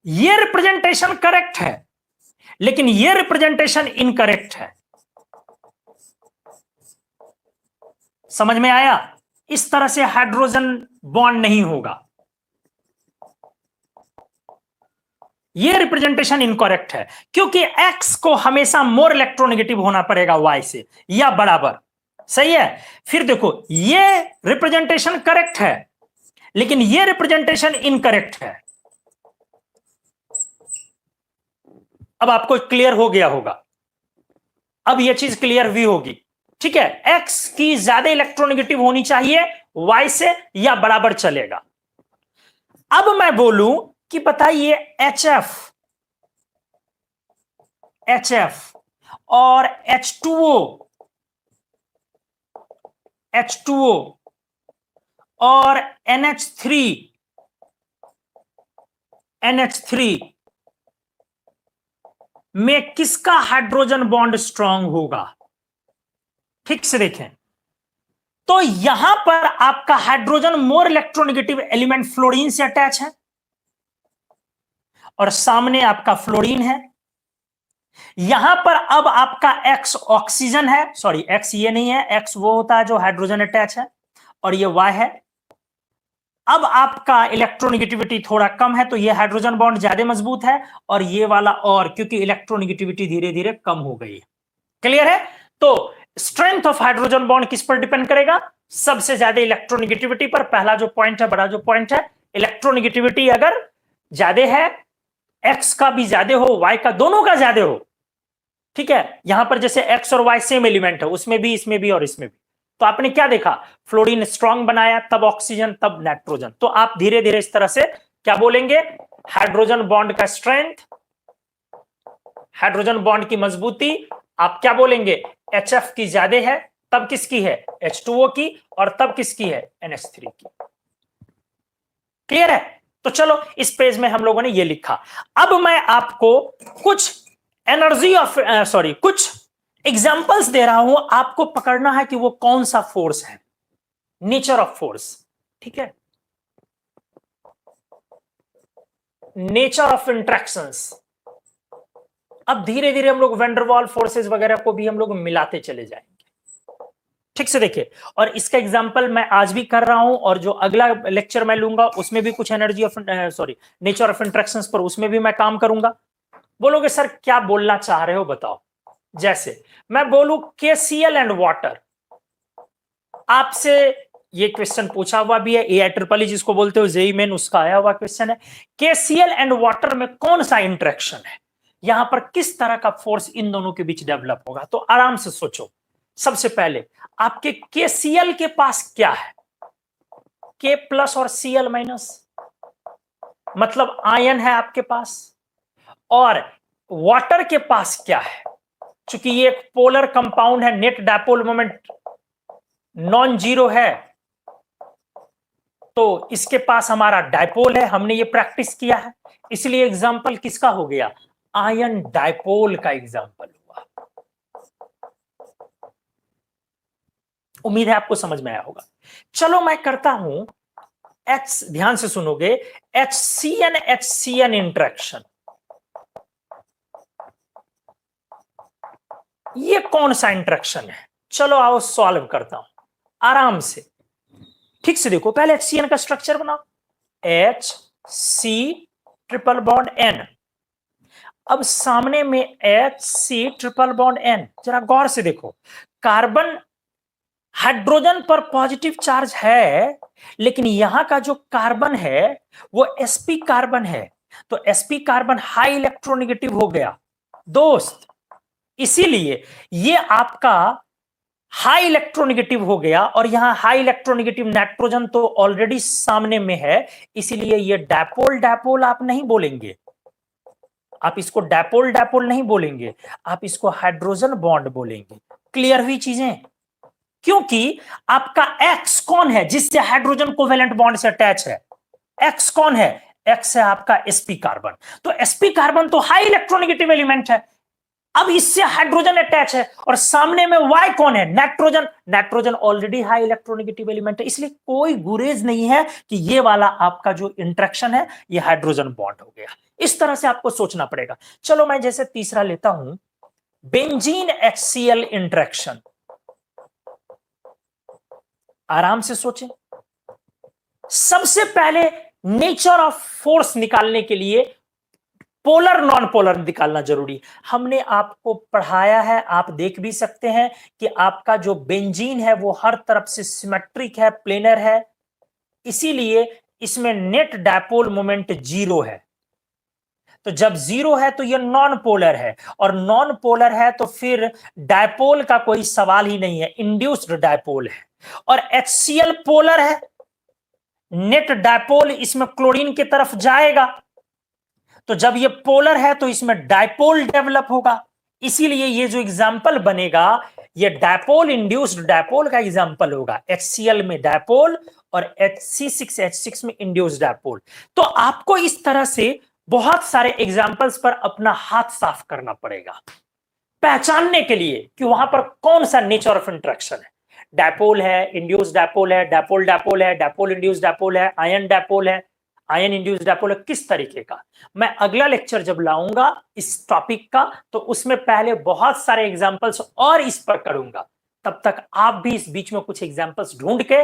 A: ये रिप्रेजेंटेशन करेक्ट है लेकिन ये रिप्रेजेंटेशन इनकरेक्ट है। समझ में आया? इस तरह से हाइड्रोजन बॉन्ड नहीं होगा, ये रिप्रेजेंटेशन इनकरेक्ट है, क्योंकि X को हमेशा मोर इलेक्ट्रोनेगेटिव होना पड़ेगा Y से या बराबर, सही है। फिर देखो, ये रिप्रेजेंटेशन करेक्ट है लेकिन ये रिप्रेजेंटेशन इनकरेक्ट है। अब आपको क्लियर हो गया होगा, अब यह चीज क्लियर भी होगी। ठीक है, एक्स की ज्यादा इलेक्ट्रोनेगेटिव होनी चाहिए वाई से या बराबर चलेगा। अब मैं बोलूं कि बताइए एच एफ और H2O और NH3 में किसका हाइड्रोजन बॉन्ड स्ट्रांग होगा? ठीक से देखें तो यहां पर आपका hydrogen more electronegative element fluorine से अटैच है और सामने आपका फ्लोरीन है। यहां पर अब आपका एक्स ऑक्सीजन है, सॉरी एक्स ये नहीं है, एक्स वो होता है जो हाइड्रोजन अटैच है, और ये वाई है। अब आपका इलेक्ट्रोनेगेटिविटी थोड़ा कम है तो ये हाइड्रोजन बॉन्ड ज्यादा मजबूत है, और ये वाला और, क्योंकि इलेक्ट्रोनेगेटिविटी धीरे धीरे कम हो गई है। क्लियर है? तो स्ट्रेंथ ऑफ हाइड्रोजन बॉन्ड किस पर डिपेंड करेगा? सबसे ज्यादा इलेक्ट्रोनेगेटिविटी पर। पहला जो पॉइंट है, बड़ा जो पॉइंट है, इलेक्ट्रोनेगेटिविटी अगर ज्यादा है, एक्स का भी ज्यादा हो, वाई का, दोनों का ज्यादा हो, ठीक है, यहां पर जैसे एक्स और वाई सेम एलिमेंट है, उसमें भी, इसमें भी और इसमें भी, तो आपने क्या देखा, फ्लोरीन स्ट्रांग बनाया, तब ऑक्सीजन, तब नाइट्रोजन। तो आप धीरे धीरे इस तरह से क्या बोलेंगे, हाइड्रोजन बॉन्ड का स्ट्रेंथ, हाइड्रोजन बॉन्ड की मजबूती, आप क्या बोलेंगे, HF की ज्यादा है, तब किसकी है, H2O की, और तब किसकी है, NH3 की। क्लियर है? तो चलो इस पेज में हम लोगों ने ये लिखा। अब मैं आपको कुछ कुछ एग्जांपल्स दे रहा हूं, आपको पकड़ना है कि वो कौन सा फोर्स है, नेचर ऑफ फोर्स। ठीक है, नेचर ऑफ इंट्रैक्शंस। अब धीरे धीरे हम लोग वेंडरवाल फोर्सेस वगैरह को भी हम लोग मिलाते चले जाएंगे। ठीक से देखिए, और इसका एग्जांपल मैं आज भी कर रहा हूं, और जो अगला लेक्चर मैं लूंगा उसमें भी कुछ नेचर ऑफ इंट्रैक्शंस पर, उसमें भी मैं काम करूंगा। बोलोगे सर क्या बोलना चाह रहे हो बताओ। जैसे मैं बोलूं KCl एंड वाटर, आपसे ये क्वेश्चन पूछा हुआ भी है, AI जिसको बोलते हो जेई मेन, उसका आया हुआ क्वेश्चन है, KCl एंड वाटर में कौन सा इंटरेक्शन है, यहां पर किस तरह का फोर्स इन दोनों के बीच डेवलप होगा? तो आराम से सोचो। सबसे पहले आपके KCl के पास क्या है, K प्लस और Cl माइनस, मतलब आयन है आपके पास, और वाटर के पास क्या है, चूंकि ये एक पोलर कंपाउंड है, net dipole moment non zero है, तो इसके पास हमारा डायपोल है, हमने ये प्रैक्टिस किया है, इसलिए एग्जांपल किसका हो गया, आयन डायपोल का एग्जांपल हुआ। उम्मीद है आपको समझ में आया होगा। चलो मैं करता हूं ध्यान से सुनोगे, HCN इंटरेक्शन, ये कौन सा इंटरेक्शन है? चलो आओ सॉल्व करता हूं आराम से। ठीक से देखो, पहले HCN का स्ट्रक्चर बनाओ, HC ट्रिपल बॉन्ड N, अब सामने में HC ट्रिपल बॉन्ड N, जरा गौर से देखो, कार्बन हाइड्रोजन पर पॉजिटिव चार्ज है, लेकिन यहां का जो कार्बन है वो sp कार्बन है, तो sp कार्बन हाई इलेक्ट्रोनेगेटिव हो गया दोस्त, इसीलिए ये आपका हाई इलेक्ट्रोनेगेटिव हो गया, और यहां हाई इलेक्ट्रोनेगेटिव नाइट्रोजन तो ऑलरेडी सामने में है, इसीलिए ये डायपोल आप नहीं बोलेंगे, आप इसको डायपोल नहीं बोलेंगे, आप इसको हाइड्रोजन बॉन्ड बोलेंगे। क्लियर हुई चीजें? क्योंकि आपका X कौन है जिससे हाइड्रोजन कोवेलेंट बॉन्ड से अटैच है, X कौन है, X है आपका sp कार्बन, तो sp कार्बन तो हाई इलेक्ट्रोनेगेटिव एलिमेंट है, अब इससे हाइड्रोजन अटैच है, और सामने में Y कौन है, nitrogen already high electronegative element है, इसलिए कोई गुरेज नहीं है कि ये वाला आपका जो इंटरेक्शन है ये हाइड्रोजन बॉन्ड हो गया। इस तरह से आपको सोचना पड़ेगा। चलो मैं जैसे तीसरा लेता हूं, बेंजीन HCl इंटरेक्शन, आराम से सोचें। सबसे पहले नेचर ऑफ फोर्स निकालने के लिए पोलर नॉन पोलर निकालना जरूरी, हमने आपको पढ़ाया है, आप देख भी सकते हैं कि आपका जो बेंजीन है वो हर तरफ से सिमेट्रिक है, प्लेनर है, इसीलिए इसमें नेट डायपोल मोमेंट जीरो है। तो जब 0 है तो ये नॉन पोलर है, और नॉन पोलर है तो फिर डायपोल का कोई सवाल ही नहीं है, इंड्यूस्ड डायपोल है। और HCl पोलर है, नेट डायपोल इसमें क्लोरीन की तरफ जाएगा, तो जब ये पोलर है तो इसमें डायपोल डेवलप होगा। इसीलिए ये जो एग्जाम्पल बनेगा ये डायपोल इंड्यूस्ड डायपोल का एग्जाम्पल होगा। HCl में डायपोल और C6H6 में इंड्यूस्ड डायपोल। तो आपको इस तरह से बहुत सारे एग्जाम्पल्स पर अपना हाथ साफ करना पड़ेगा पहचानने के लिए कि वहां पर कौन सा नेचर ऑफ इंटरेक्शन है। डायपोल है, इंड्यूस्ड डायपोल है, डायपोल डायपोल है, डायपोल इंड्यूस्ड डायपोल है, आयन डायपोल है, आयन इंड्यूस्ड डायपोल है, किस तरीके का। मैं अगला लेक्चर जब लाऊंगा इस टॉपिक का तो उसमें पहले बहुत सारे एग्जांपल्स और इस पर करूंगा। तब तक आप भी इस बीच में कुछ एग्जांपल्स ढूंढ के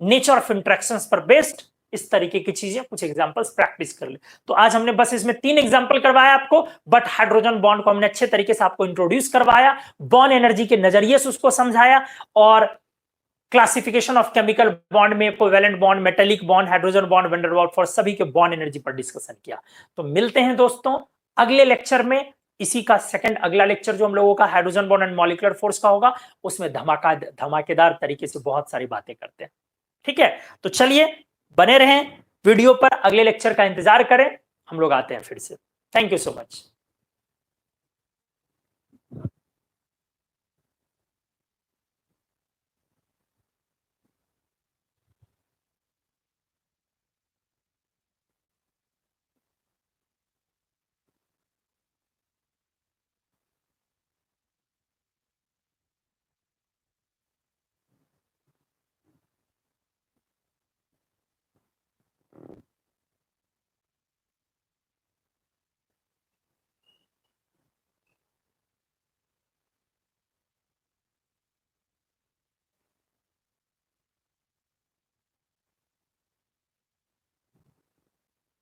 A: नेचर ऑफ इंटरेक्शंस पर बेस्ड इस तरीके की चीजें कुछ एग्जांपल्स प्रैक्टिस कर ले। तो आज हमने बस इसमें 3 एग्जांपल करवाया आपको, बट हाइड्रोजन बॉन्ड को हमने अच्छे तरीके से आपको इंट्रोड्यूस करवाया, बॉन्ड एनर्जी के नजरिए से उसको समझाया, और क्लासिफिकेशन ऑफ केमिकल बॉन्ड में covalent bond, metallic bond, hydrogen bond, van der Waals force सभी के बॉन्ड एनर्जी पर डिस्कशन किया। तो मिलते हैं दोस्तों अगले लेक्चर में। इसी का सेकंड अगला लेक्चर जो हम लोगों का hydrogen bond and molecular force का होगा, उसमें धमाकेदार तरीके से बहुत सारी बातें करते हैं। ठीक है, तो चलिए बने रहें वीडियो पर, अगले लेक्चर का इंतजार करें, हम लोग आते हैं फिर से। Thank you so much.